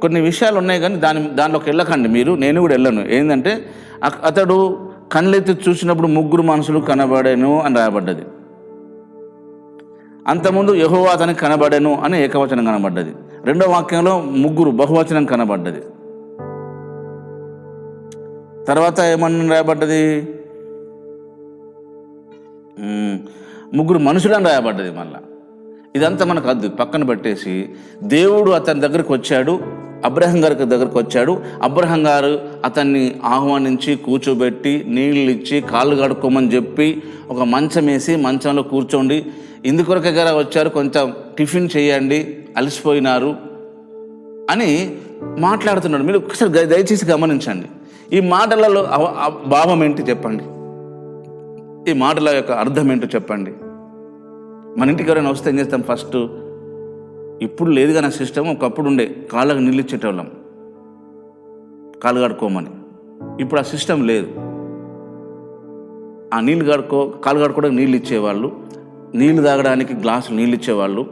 S2: కొన్ని విషయాలు ఉన్నాయి, కానీ దానిలోకి వెళ్ళకండి మీరు, నేను కూడా వెళ్ళను. ఏంటంటే అతడు కళ్ళెత్తి చూసినప్పుడు 3 మనుషులు కనబడేను అని రాయబడ్డది. అంతకుముందు యెహోవా అతనికి కనబడేను అని ఏకవచనం కనబడ్డది. 2వ వాక్యంలో 3 బహువచనం కనబడ్డది. తర్వాత ఏమన్నా రాయబడ్డది, 3 మనుషులు అని రాయబడ్డది. మళ్ళా ఇదంతా మనకు అద్దు పక్కన పెట్టేసి, దేవుడు అతని దగ్గరికి వచ్చాడు, అబ్రహాం గారి దగ్గరకు వచ్చాడు. అబ్రహాం గారు అతన్ని ఆహ్వానించి కూర్చోబెట్టి నీళ్ళు ఇచ్చి కాళ్ళు కడుక్కోమని చెప్పి ఒక మంచం వేసి మంచంలో కూర్చోండి, ఇందుకొరకే గారు వచ్చారు, కొంచెం టిఫిన్ చేయండి, అలసిపోయినారు అని మాట్లాడుతున్నాడు. మీరు ఒకసారి దయచేసి గమనించండి. ఈ మాటలలో భావం ఏంటి చెప్పండి, ఈ మాటల యొక్క అర్థం ఏంటో చెప్పండి. మన ఇంటికి ఎవరైనా వస్తే ఏం చేస్తాం ఫస్ట్? ఇప్పుడు లేదు కానీ ఆ సిస్టమ్ ఒకప్పుడు ఉండే, కాళ్ళకు నీళ్ళు ఇచ్చేటోళ్ళం కాళ్ళు కడుక్కోమని. ఇప్పుడు ఆ సిస్టమ్ లేదు. ఆ కాళ్ళు కడుక్కోవడానికి నీళ్ళు ఇచ్చేవాళ్ళు, నీళ్ళు తాగడానికి గ్లాసులు నీళ్ళు ఇచ్చేవాళ్ళు.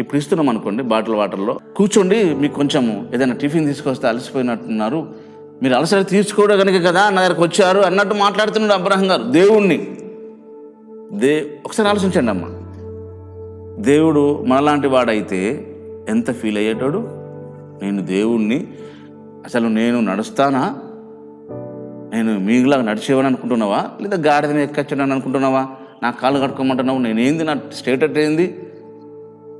S2: ఇప్పుడు ఇస్తున్నాం అనుకోండి బాటిల్ వాటర్లో, కూర్చోండి, మీకు కొంచెము ఏదైనా టిఫిన్ తీసుకొస్తే అలసిపోయినట్టున్నారు, మీరు అలసట తీసుకోవడానికి కదా నా దగ్గరకు వచ్చారు అన్నట్టు మాట్లాడుతున్నాడు అబ్రహాం గారు దేవుణ్ణి. ఒకసారి ఆలోచించండి అమ్మ, దేవుడు మనలాంటి వాడైతే ఎంత ఫీల్ అయ్యేటాడు? నేను దేవుణ్ణి, అసలు నేను నడుస్తానా, నేను మీలాగా నడిచేవాని అనుకుంటున్నావా, లేదా గాడిదని ఎక్కచ్చానని అనుకుంటున్నావా, నా కాళ్ళు కట్టుకోమంటున్నావు, నేనేంది, నా స్టేటస్ ఏంది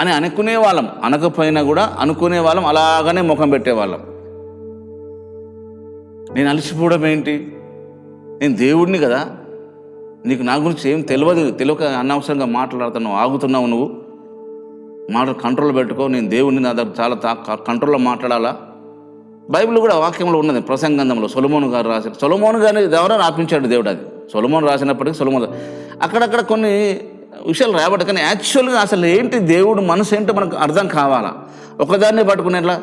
S2: అని అనుకునే వాళ్ళం. అనకపోయినా కూడా అనుకునే వాళ్ళం, అలాగనే ముఖం పెట్టేవాళ్ళం. నేను అలసిపోవడం ఏంటి, నేను దేవుడిని కదా, నీకు నా గురించి ఏం తెలియక అనవసరంగా మాట్లాడుతున్నావు, ఆగుతున్నావు, నువ్వు మాటలు కంట్రోల్ పెట్టుకో, నేను దేవుడిని నా దగ్గర చాలా కంట్రోల్లో మాట్లాడాలా. బైబిల్ కూడా వాక్యంలో ఉన్నది, ప్రసంగంధంలో సొలొమోను గారు రాశారు. సొలొమోను గారిని ఎవరో రాపించాడు దేవుడు. అది సొలొమోను రాసినప్పటికీ సొలొమోను అక్కడక్కడ కొన్ని విషయాలు రాబట్టి, కానీ యాక్చువల్గా అసలు ఏంటి దేవుడు మనసు ఏంటో మనకు అర్థం కావాలా. ఒకదాన్ని పట్టుకునేట్లా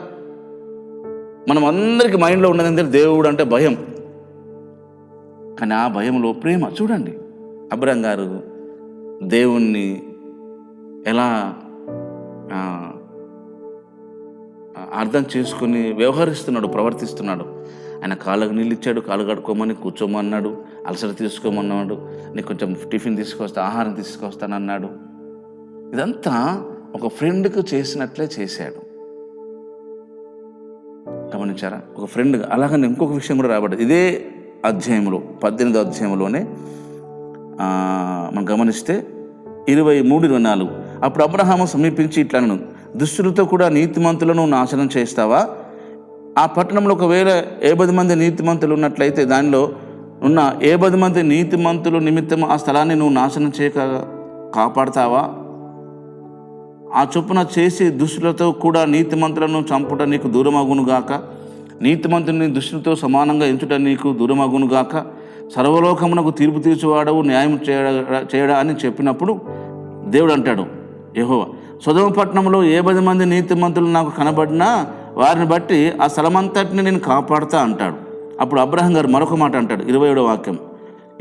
S2: మనం అందరికీ మైండ్లో ఉన్నది ఏంటంటే దేవుడు అంటే భయం, కానీ ఆ భయంలో ప్రేమ. చూడండి అబ్రహాం గారు దేవుణ్ణి ఎలా అర్థం చేసుకుని వ్యవహరిస్తున్నాడు, ప్రవర్తిస్తున్నాడు. ఆయన కాళ్ళకు నీళ్ళు ఇచ్చాడు, కాళ్ళు కడుక్కోమని కూర్చోమన్నాడు, అలసట తీసుకోమన్నాడు, నీకు కొంచెం టిఫిన్ తీసుకొస్తా, ఆహారం తీసుకొస్తానన్నాడు. ఇదంతా ఒక ఫ్రెండ్కు చేసినట్లే చేశాడు. గమనించారా? ఒక ఫ్రెండ్. అలాగని ఇంకొక విషయం కూడా రాబడ్డది ఇదే అధ్యాయంలో, 18వ అధ్యాయంలోనే మనం గమనిస్తే 23-24. అప్పుడు అబ్రహాము సమీపించి ఇట్లనను, దుష్టులతో కూడా నీతిమంతులను నాశనం చేస్తావా? ఆ పట్టణంలో ఒకవేళ 70 మంది నీతిమంతులు ఉన్నట్లయితే దానిలో ఉన్న 70 మంది నీతిమంతులు నిమిత్తం ఆ స్థలాన్ని నువ్వు నాశనం చేయక కాపాడతావా? ఆ చొప్పున చేసి దుష్టులతో కూడా నీతిమంతులను చంపుట నీకు దూరమగునుగాక. నీతిమంతుని దుష్టులతో సమానంగా ఎంచుట నీకు దూరమగునుగాక. సర్వలోకమునకు తీర్పు తీర్చువాడవు, న్యాయం చేయడా అని చెప్పినప్పుడు దేవుడు అంటాడు, యెహోవా, సొదొమ పట్టణంలో 70 మంది నీతిమంతులు నాకు కనబడినా వారిని బట్టి ఆ స్థలమంతటిని నేను కాపాడుతా అంటాడు. అప్పుడు అబ్రహాం గారు మరొక మాట అంటాడు, 27వ వాక్యం,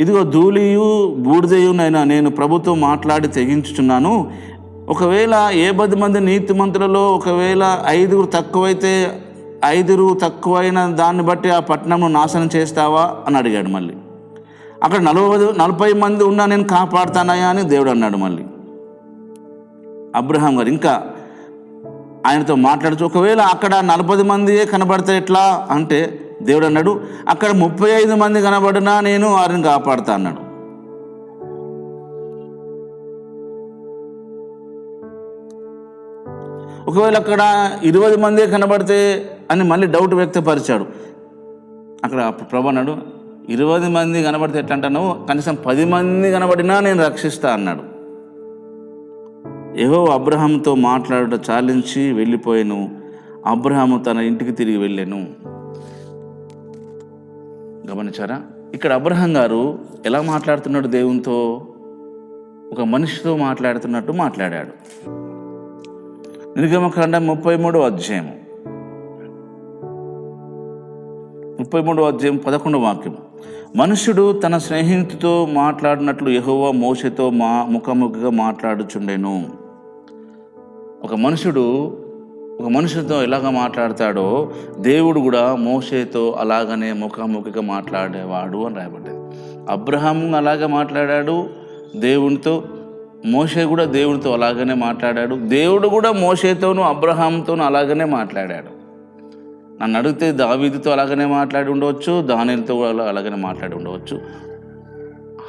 S2: ఇదిగో ధూళియు బూడిదయునైనా నేను ప్రభుతో మాట్లాడి తెగించుచున్నాను. ఒకవేళ 70 మంది నీతిమంతులలో ఒకవేళ 5 తక్కువైతే 5 తక్కువైన దాన్ని బట్టి ఆ పట్టణంను నాశనం చేస్తావా అని అడిగాడు. మళ్ళీ అక్కడ 40 మంది ఉన్నా నేను కాపాడుతానయా అని దేవుడు అన్నాడు. మళ్ళీ అబ్రహాం గారు ఇంకా ఆయనతో మాట్లాడుతూ, ఒకవేళ అక్కడ 40 మందియే కనబడితే ఎట్లా అంటే దేవుడు అన్నాడు, అక్కడ 35 మంది కనబడినా నేను వారిని కాపాడుతా అన్నాడు. ఒకవేళ అక్కడ 20 మందే కనబడితే అని మళ్ళీ డౌట్ వ్యక్తపరిచాడు. అక్కడ ప్రభు అన్నాడు, 20 మంది కనబడితే ఎట్లా అంటాను, కనీసం 10 మంది కనబడినా నేను రక్షిస్తా అన్నాడు. యెహోవా అబ్రహాముతో మాట్లాడుట చాలించి వెళ్ళిపోయాను. అబ్రహాము తన ఇంటికి తిరిగి వెళ్ళాను. గమనించారా? ఇక్కడ అబ్రహాం గారు ఎలా మాట్లాడుతున్నాడు దేవునితో? ఒక మనిషితో మాట్లాడుతున్నట్టు మాట్లాడాడు. నిర్గమకాండం 33వ అధ్యాయం 11వ వాక్యం, మనుష్యుడు తన స్నేహితుడితో మాట్లాడినట్లు యెహోవా మోషేతో ముఖాముఖిగా మాట్లాడుచుండెను. ఒక మనుషుడితో ఎలాగ మాట్లాడతాడో దేవుడు కూడా మోషేతో అలాగనే ముఖాముఖిగా మాట్లాడేవాడు అని రాయబడ్డది. అబ్రహాము అలాగే మాట్లాడాడు దేవునితో, మోషే కూడా దేవుడితో అలాగనే మాట్లాడాడు. దేవుడు కూడా మోషేతోనూ అబ్రహాంతోనూ అలాగనే మాట్లాడాడు. నన్ను అడిగితే దావీదుతో అలాగనే మాట్లాడి ఉండవచ్చు, దానియేలుతో కూడా అలాగనే మాట్లాడి ఉండవచ్చు,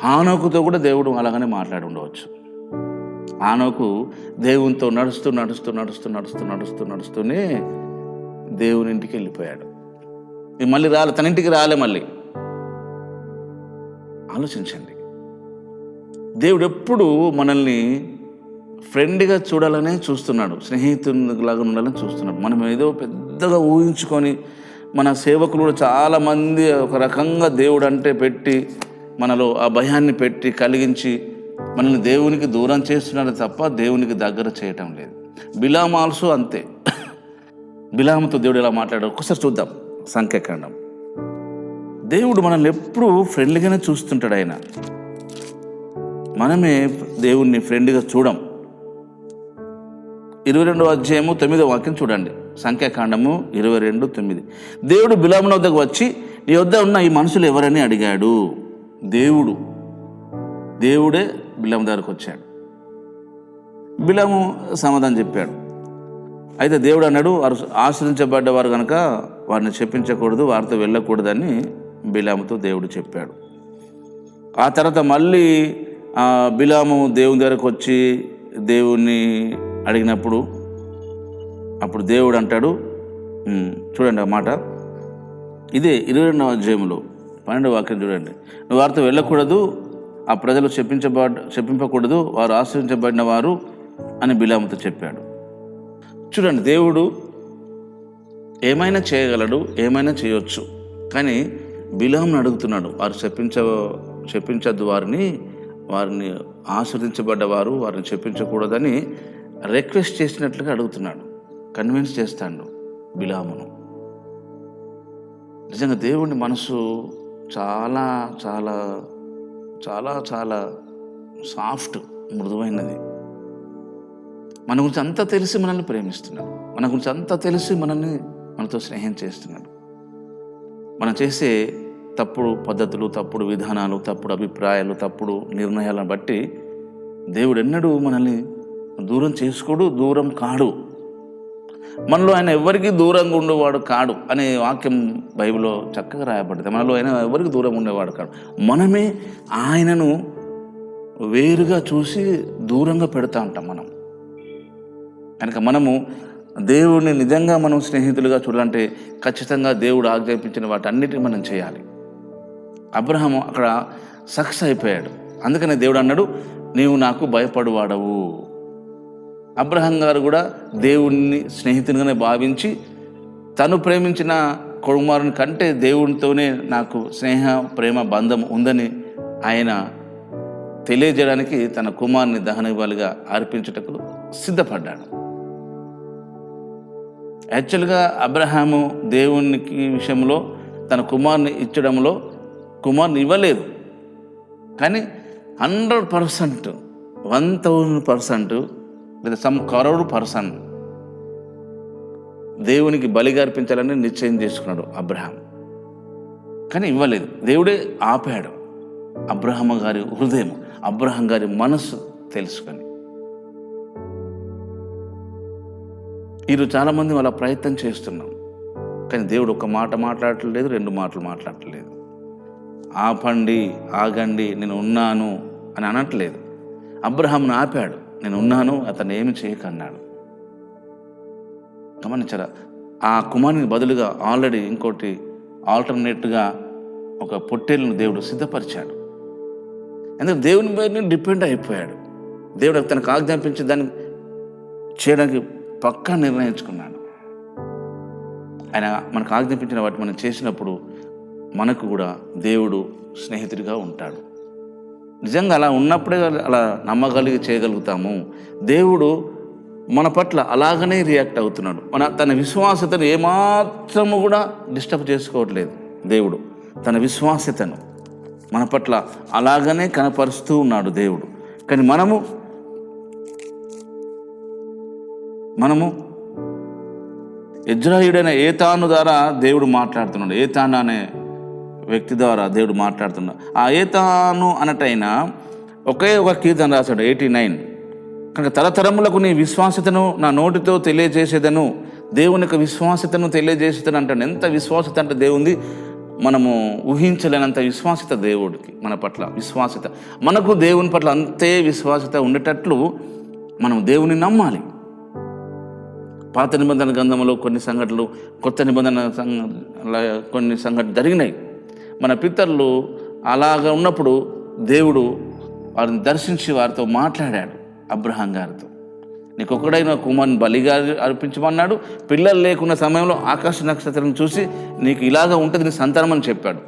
S2: హానోకుతో కూడా దేవుడు అలాగనే మాట్లాడి ఉండవచ్చు. హానోకు దేవునితో నడుస్తూనే దేవుని ఇంటికి వెళ్ళిపోయాడు. మళ్ళీ తన ఇంటికి రాలే. మళ్ళీ ఆలోచించండి, దేవుడు ఎప్పుడు మనల్ని ఫ్రెండ్గా చూడాలనే చూస్తున్నాడు, స్నేహితులాగా ఉండాలని చూస్తున్నాడు. మనం ఏదో పెద్దగా ఊహించుకొని, మన సేవకులు కూడా చాలామంది ఒక రకంగా దేవుడు అంటే పెట్టి మనలో ఆ భయాన్ని పెట్టి కలిగించి మనల్ని దేవునికి దూరం చేస్తున్నాడు తప్ప దేవునికి దగ్గర చేయటం లేదు. బిలాము ఆల్సో అంతే. బిలాముతో దేవుడు ఎలా మాట్లాడాడు ఒక్కసారి చూద్దాం. సంఖ్యాకాండం. దేవుడు మనల్ని ఎప్పుడు ఫ్రెండ్లీగానే చూస్తుంటాడు. ఆయన మనమే దేవుణ్ణి ఫ్రెండ్గా చూడం. 22వ అధ్యాయము 9వ వాక్యం చూడండి. సంఖ్యాకాండము 22:9. దేవుడు బిలాము వద్దకు వచ్చి, నీ వద్ద ఉన్న ఈ మనుషులు ఎవరని అడిగాడు. దేవుడే బిలాము దగ్గరకు వచ్చాడు. బిలాము సమాధానం చెప్పాడు. అయితే దేవుడు అన్నాడు, వారు ఆశ్రయించబడ్డవారు కనుక వారిని చెప్పించకూడదు, వారితో వెళ్ళకూడదని బిలాముతో దేవుడు చెప్పాడు. ఆ తర్వాత మళ్ళీ బిలాము దేవుని దగ్గరకు వచ్చి దేవుణ్ణి అడిగినప్పుడు అప్పుడు దేవుడు అంటాడు, చూడండి ఆ మాట, ఇదే 22వ అధ్యాయంలో 12వ వాక్యం చూడండి, నువ్వు వారితో వెళ్ళకూడదు, ఆ ప్రజలు చెప్పింపకూడదు, వారు ఆశ్రయించబడిన వారు అని బిలాముతో చెప్పాడు. చూడండి, దేవుడు ఏమైనా చేయగలడు, ఏమైనా చేయొచ్చు. కానీ బిలామును అడుగుతున్నాడు, వారు చెప్పించద్దు, వారిని ఆశ్రదించబడ్డవారు వారిని చెప్పించకూడదని రిక్వెస్ట్ చేసినట్లుగా అడుగుతున్నాడు, కన్విన్స్ చేస్తాడు బిలామును. నిజంగా దేవుని మనసు చాలా చాలా చాలా చాలా సాఫ్ట్, మృదువైనది. మన గురించి అంతా తెలిసి మనల్ని ప్రేమిస్తున్నాడు. మన గురించి అంతా తెలిసి మనతో స్నేహం చేస్తున్నాడు. మనం చేసే తప్పుడు పద్ధతులు, తప్పుడు విధానాలు, తప్పుడు అభిప్రాయాలు, తప్పుడు నిర్ణయాలను బట్టి దేవుడు ఎన్నడూ మనల్ని దూరం చేసుకోడు, దూరం కాడు. మనలో ఆయన ఎవరికి దూరంగా ఉండేవాడు కాడు అనే వాక్యం బైబిల్లో చక్కగా రాయబడింది. మనలో ఆయన ఎవరికి దూరం ఉండేవాడు కాడు. మనమే ఆయనను వేరుగా చూసి దూరంగా పెడతా ఉంటాం మనం. కనుక మనము దేవుడిని నిజంగా మనం స్నేహితులుగా చూడాలంటే ఖచ్చితంగా దేవుడు ఆజ్ఞాపించిన వాటన్నిటిని మనం చేయాలి. అబ్రహాము అక్కడ సక్సెస్ అయిపోయాడు. అందుకనే దేవుడు అన్నాడు, నీవు నాకు భయపడువాడవు. అబ్రహాం గారు కూడా దేవుడిని స్నేహితునిగానే భావించి తను ప్రేమించిన కుమారుని కంటే దేవునితోనే నాకు స్నేహ ప్రేమ బంధం ఉందని ఆయన తెలియజేయడానికి తన కుమారుని దహనబలిగా అర్పించుటకు సిద్ధపడ్డాడు. యాక్చువల్గా అబ్రహాము దేవునికి విషయంలో తన కుమారుని ఇచ్చడంలో కుమారుని ఇవ్వలేదు. కానీ 100%, 1000% లేదా సమ్ కరోడ్ పర్సన్ దేవునికి బలిగా అర్పించాలని నిశ్చయం చేసుకున్నాడు అబ్రహాం. కానీ ఇవ్వలేదు. దేవుడే ఆపాడు. అబ్రహాం గారి హృదయం, అబ్రహాం గారి మనస్సు తెలుసుకొని. ఈరోజు చాలామంది అలా ప్రయత్నం చేస్తున్నాం. కానీ దేవుడు ఒక మాట మాట్లాడట్లేదు, 2 మాటలు మాట్లాడట్లేదు. ఆపండి, ఆగండి, నేను ఉన్నాను అని అనట్లేదు. అబ్రహాంను ఆపాడు, నేను ఉన్నాను, అతను ఏమి చేయకన్నాడు. గమనించారా? ఆ కుమారుని బదులుగా ఆల్రెడీ ఇంకోటి ఆల్టర్నేట్గా ఒక పొట్టేలును దేవుడు సిద్ధపరిచాడు. ఎందుకంటే దేవుని పైన డిపెండ్ అయిపోయాడు. దేవుడు తనకు ఆజ్ఞాపించి దాన్ని చేయడానికి పక్కా నిర్ణయించుకున్నాడు. ఆయన మనకు ఆజ్ఞాపించిన వాటి మనం చేసినప్పుడు మనకు కూడా దేవుడు స్నేహితుడిగా ఉంటాడు. నిజంగా అలా ఉన్నప్పుడే అలా నమ్మగలిగి చేయగలుగుతాము. దేవుడు మన పట్ల అలాగనే రియాక్ట్ అవుతున్నాడు. తన విశ్వాసతను ఏమాత్రము కూడా డిస్టర్బ్ చేసుకోవట్లేదు. దేవుడు తన విశ్వాసతను మన పట్ల అలాగనే కనపరుస్తూ ఉన్నాడు దేవుడు. కానీ మనము ఇజ్రాయిలుడైన ఏతాను ద్వారా దేవుడు మాట్లాడుతున్నాడు. ఏతాను అనే వ్యక్తి ద్వారా దేవుడు మాట్లాడుతున్నాడు. ఆ ఏతాను అన్నట్టయినా ఒకే ఒక కీర్తన రాశాడు, 89. కనుక తరతరములకు నీ విశ్వాసతను నా నోటితో తెలియజేసేదను. దేవుని యొక్క విశ్వాసతను తెలియజేసేదను అంటాడు. ఎంత విశ్వాసత అంటే దేవుంది, మనము ఊహించలేనంత విశ్వాసత దేవుడికి మన పట్ల విశ్వాసత. మనకు దేవుని పట్ల అంతే విశ్వాసత ఉండేటట్లు మనం దేవుని నమ్మాలి. పాత నిబంధన గ్రంథంలో కొన్ని సంఘటనలు, కొత్త నిబంధన కొన్ని సంఘటనలు జరిగినాయి. మన పితరులు అలాగా ఉన్నప్పుడు దేవుడు వారిని దర్శించి వారితో మాట్లాడాడు. అబ్రహాం గారితో, నీకు ఒక్కడైనా కుమారుని బలిగా అర్పించమన్నాడు. పిల్లలు లేకున్న సమయంలో ఆకాశ నక్షత్రం చూసి నీకు ఇలాగా ఉంటుంది నీ సంతానం అని చెప్పాడు.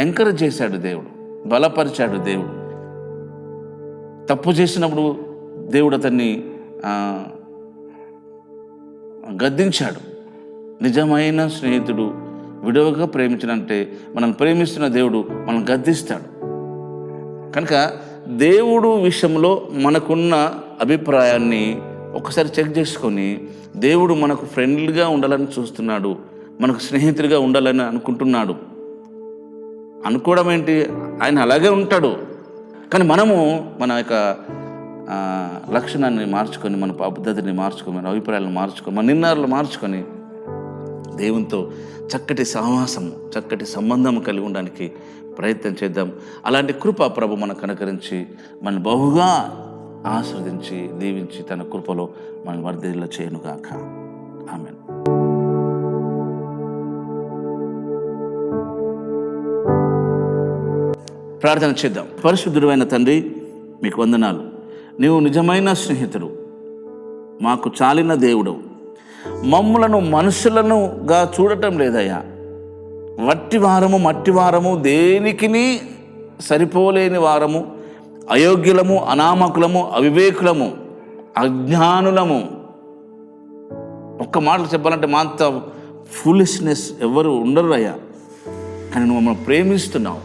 S2: ఎంకరేజ్ చేశాడు దేవుడు, బలపరిచాడు దేవుడు. తప్పు చేసినప్పుడు దేవుడు అతన్ని గద్దించాడు. నిజమైన స్నేహితుడు విడవగా ప్రేమించినంటే మనల్ని ప్రేమిస్తున్న దేవుడు మనల్ని గద్దిస్తాడు. కనుక దేవుడు విషయంలో మనకున్న అభిప్రాయాన్ని ఒకసారి చెక్ చేసుకొని, దేవుడు మనకు ఫ్రెండ్లీగా ఉండాలని చూస్తున్నాడు, మనకు స్నేహితుడిగా ఉండాలని అనుకుంటున్నాడు. అనుకోవడం ఏంటి, ఆయన అలాగే ఉంటాడు. కానీ మనము మన యొక్క లక్షణాన్ని మార్చుకొని, మన పద్ధతిని మార్చుకొని, మన అభిప్రాయాలను మార్చుకొని, మన నిర్ణయాలను మార్చుకొని దేవునితో చక్కటి సహవాసము, చక్కటి సంబంధం కలిగి ఉండడానికి ప్రయత్నం చేద్దాం. అలాంటి కృప ప్రభు మనకు అనుకరించి మన బహుగా ఆశీర్వదించి దీవించి తన కృపలో మన వర్ధిల్ల చేయనుగాక. ఆమేన్. ప్రార్థన చేద్దాం. పరిశుద్ధుడైన తండ్రి, మీకు వందనాలు. నీవు నిజమైన స్నేహితుడు, మాకు చాలిన దేవుడు. మమ్ములను మనుషులనుగా చూడటం లేదయ్యా. వట్టివారము, మట్టివారము, దేనికిని సరిపోలేని వారము, అయోగ్యులము, అనామకులము, అవివేకులము, అజ్ఞానులము. ఒక్క మాటలు చెప్పాలంటే మా అంత ఫూలిష్నెస్ ఎవరు ఉండరు అయ్యా. కానీ నువ్వు మమ్మల్ని ప్రేమిస్తున్నావు,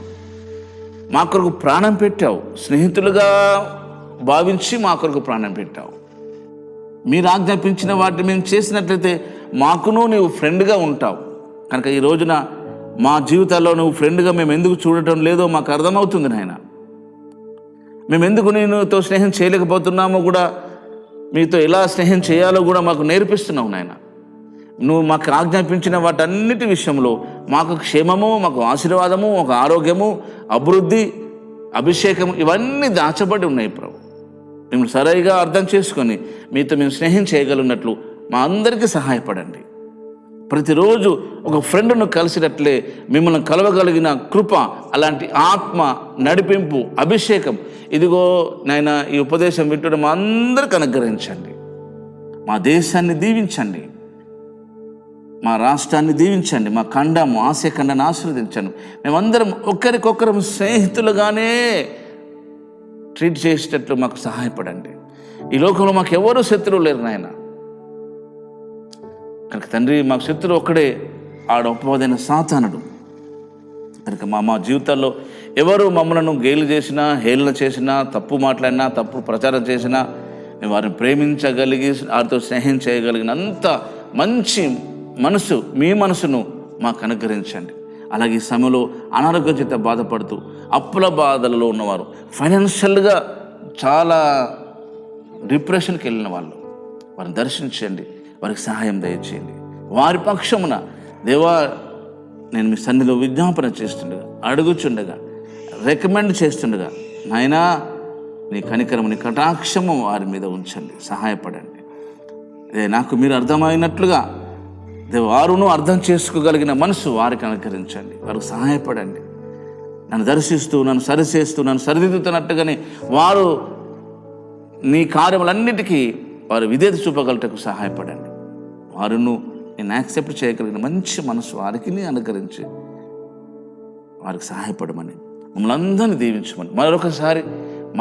S2: మా కొరకు ప్రాణం పెట్టావు, స్నేహితులుగా భావించి మా కొరకు ప్రాణం పెట్టావు. మీరు ఆజ్ఞాపించిన వాటిని మేము చేసినట్లయితే మాకును నీవు ఫ్రెండ్గా ఉంటావు. కనుక ఈ రోజున మా జీవితాల్లో నువ్వు ఫ్రెండ్గా మేము ఎందుకు చూడటం లేదో మాకు అర్థమవుతుంది నాయన. మేము ఎందుకు నీతో స్నేహం చేయలేకపోతున్నామో కూడా, మీతో ఎలా స్నేహం చేయాలో కూడా మాకు నేర్పిస్తున్నావు నాయన. నువ్వు మాకు ఆజ్ఞాపించిన వాటన్నిటి విషయంలో మాకు క్షేమము, మాకు ఆశీర్వాదము, ఒక ఆరోగ్యము, అభివృద్ధి, అభిషేకము ఇవన్నీ దాచబడి ఉన్నాయి ప్రభు. మిమ్మల్ని సరిగా అర్థం చేసుకొని మీతో మేము స్నేహం చేయగలిగినట్లు మా అందరికీ సహాయపడండి. ప్రతిరోజు ఒక ఫ్రెండ్ను కలిసినట్లే మిమ్మల్ని కలవగలిగిన కృప, అలాంటి ఆత్మ నడిపింపు, అభిషేకం ఇదిగో నాయన ఈ ఉపదేశం వింటున్న మా అందరికి అనుగ్రహించండి. మా దేశాన్ని దీవించండి, మా రాష్ట్రాన్ని దీవించండి, మా ఖండము ఆసియా ఖండాన్ని ఆశీర్వదించండి. మేమందరం ఒకరికొకరం స్నేహితులుగానే ట్రీట్ చేసేటట్లు మాకు సహాయపడండి. ఈ లోకంలో మాకు ఎవరు శత్రువు లేరు నాయన. కనుక తండ్రి, మాకు శత్రువు ఒక్కడే, ఆడ అపవాదైన సాతానుడు. కనుక మా జీవితాల్లో ఎవరు మమ్మల్ని గేలు చేసినా, హేళన చేసినా, తప్పు మాట్లాడినా, తప్పు ప్రచారం చేసినా మేము వారిని ప్రేమించగలిగి వారితో స్నేహం చేయగలిగినంత మంచి మనసు, మీ మనసును మాకు అనుగ్రహించండి. అలాగే ఈ సమయంలో అనారోగ్య చేత బాధపడుతూ అప్పుల బాధలలో ఉన్నవారు, ఫైనాన్షియల్గా చాలా డిప్రెషన్కి వెళ్ళిన వాళ్ళు, వారిని దర్శించండి, వారికి సహాయం దయచేయండి. వారి పక్షమున దేవా నేను మీ సన్నిధిలో విజ్ఞాపన చేస్తుండగా, అడుగుచుండగా, రికమెండ్ చేస్తుండగా నాయనా నీ కనికరము, నీ కటాక్షము వారి మీద ఉంచండి, సహాయపడండి. నాకు మీరు అర్థమైనట్లుగా వారును అర్థం చేసుకోగలిగిన మనసు వారికి అనుకరించండి, వారికి సహాయపడండి. నన్ను దర్శిస్తూ, నన్ను సరిచేస్తూ, నన్ను సరిదిద్దుతున్నట్టుగానే వారు నీ కార్యములన్నిటికీ వారు విధేయత చూపగలటకు సహాయపడండి. వారును నేను యాక్సెప్ట్ చేయగలిగిన మంచి మనసు వారికి అనుకరించి వారికి సహాయపడమని, మమ్మల్ని అందరినీ దీవించమని,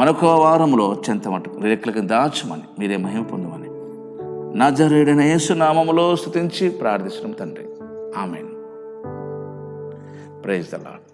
S2: మరొక వారంలో అత్యంత మటుకు రెక్కలకి దాచమని, మీరే మహిమ పొందమని నజరేయుడైన యేసు నామములో స్తుతించి ప్రార్థిస్తున్నాం తండ్రి. ఆమేన్. Praise the lord.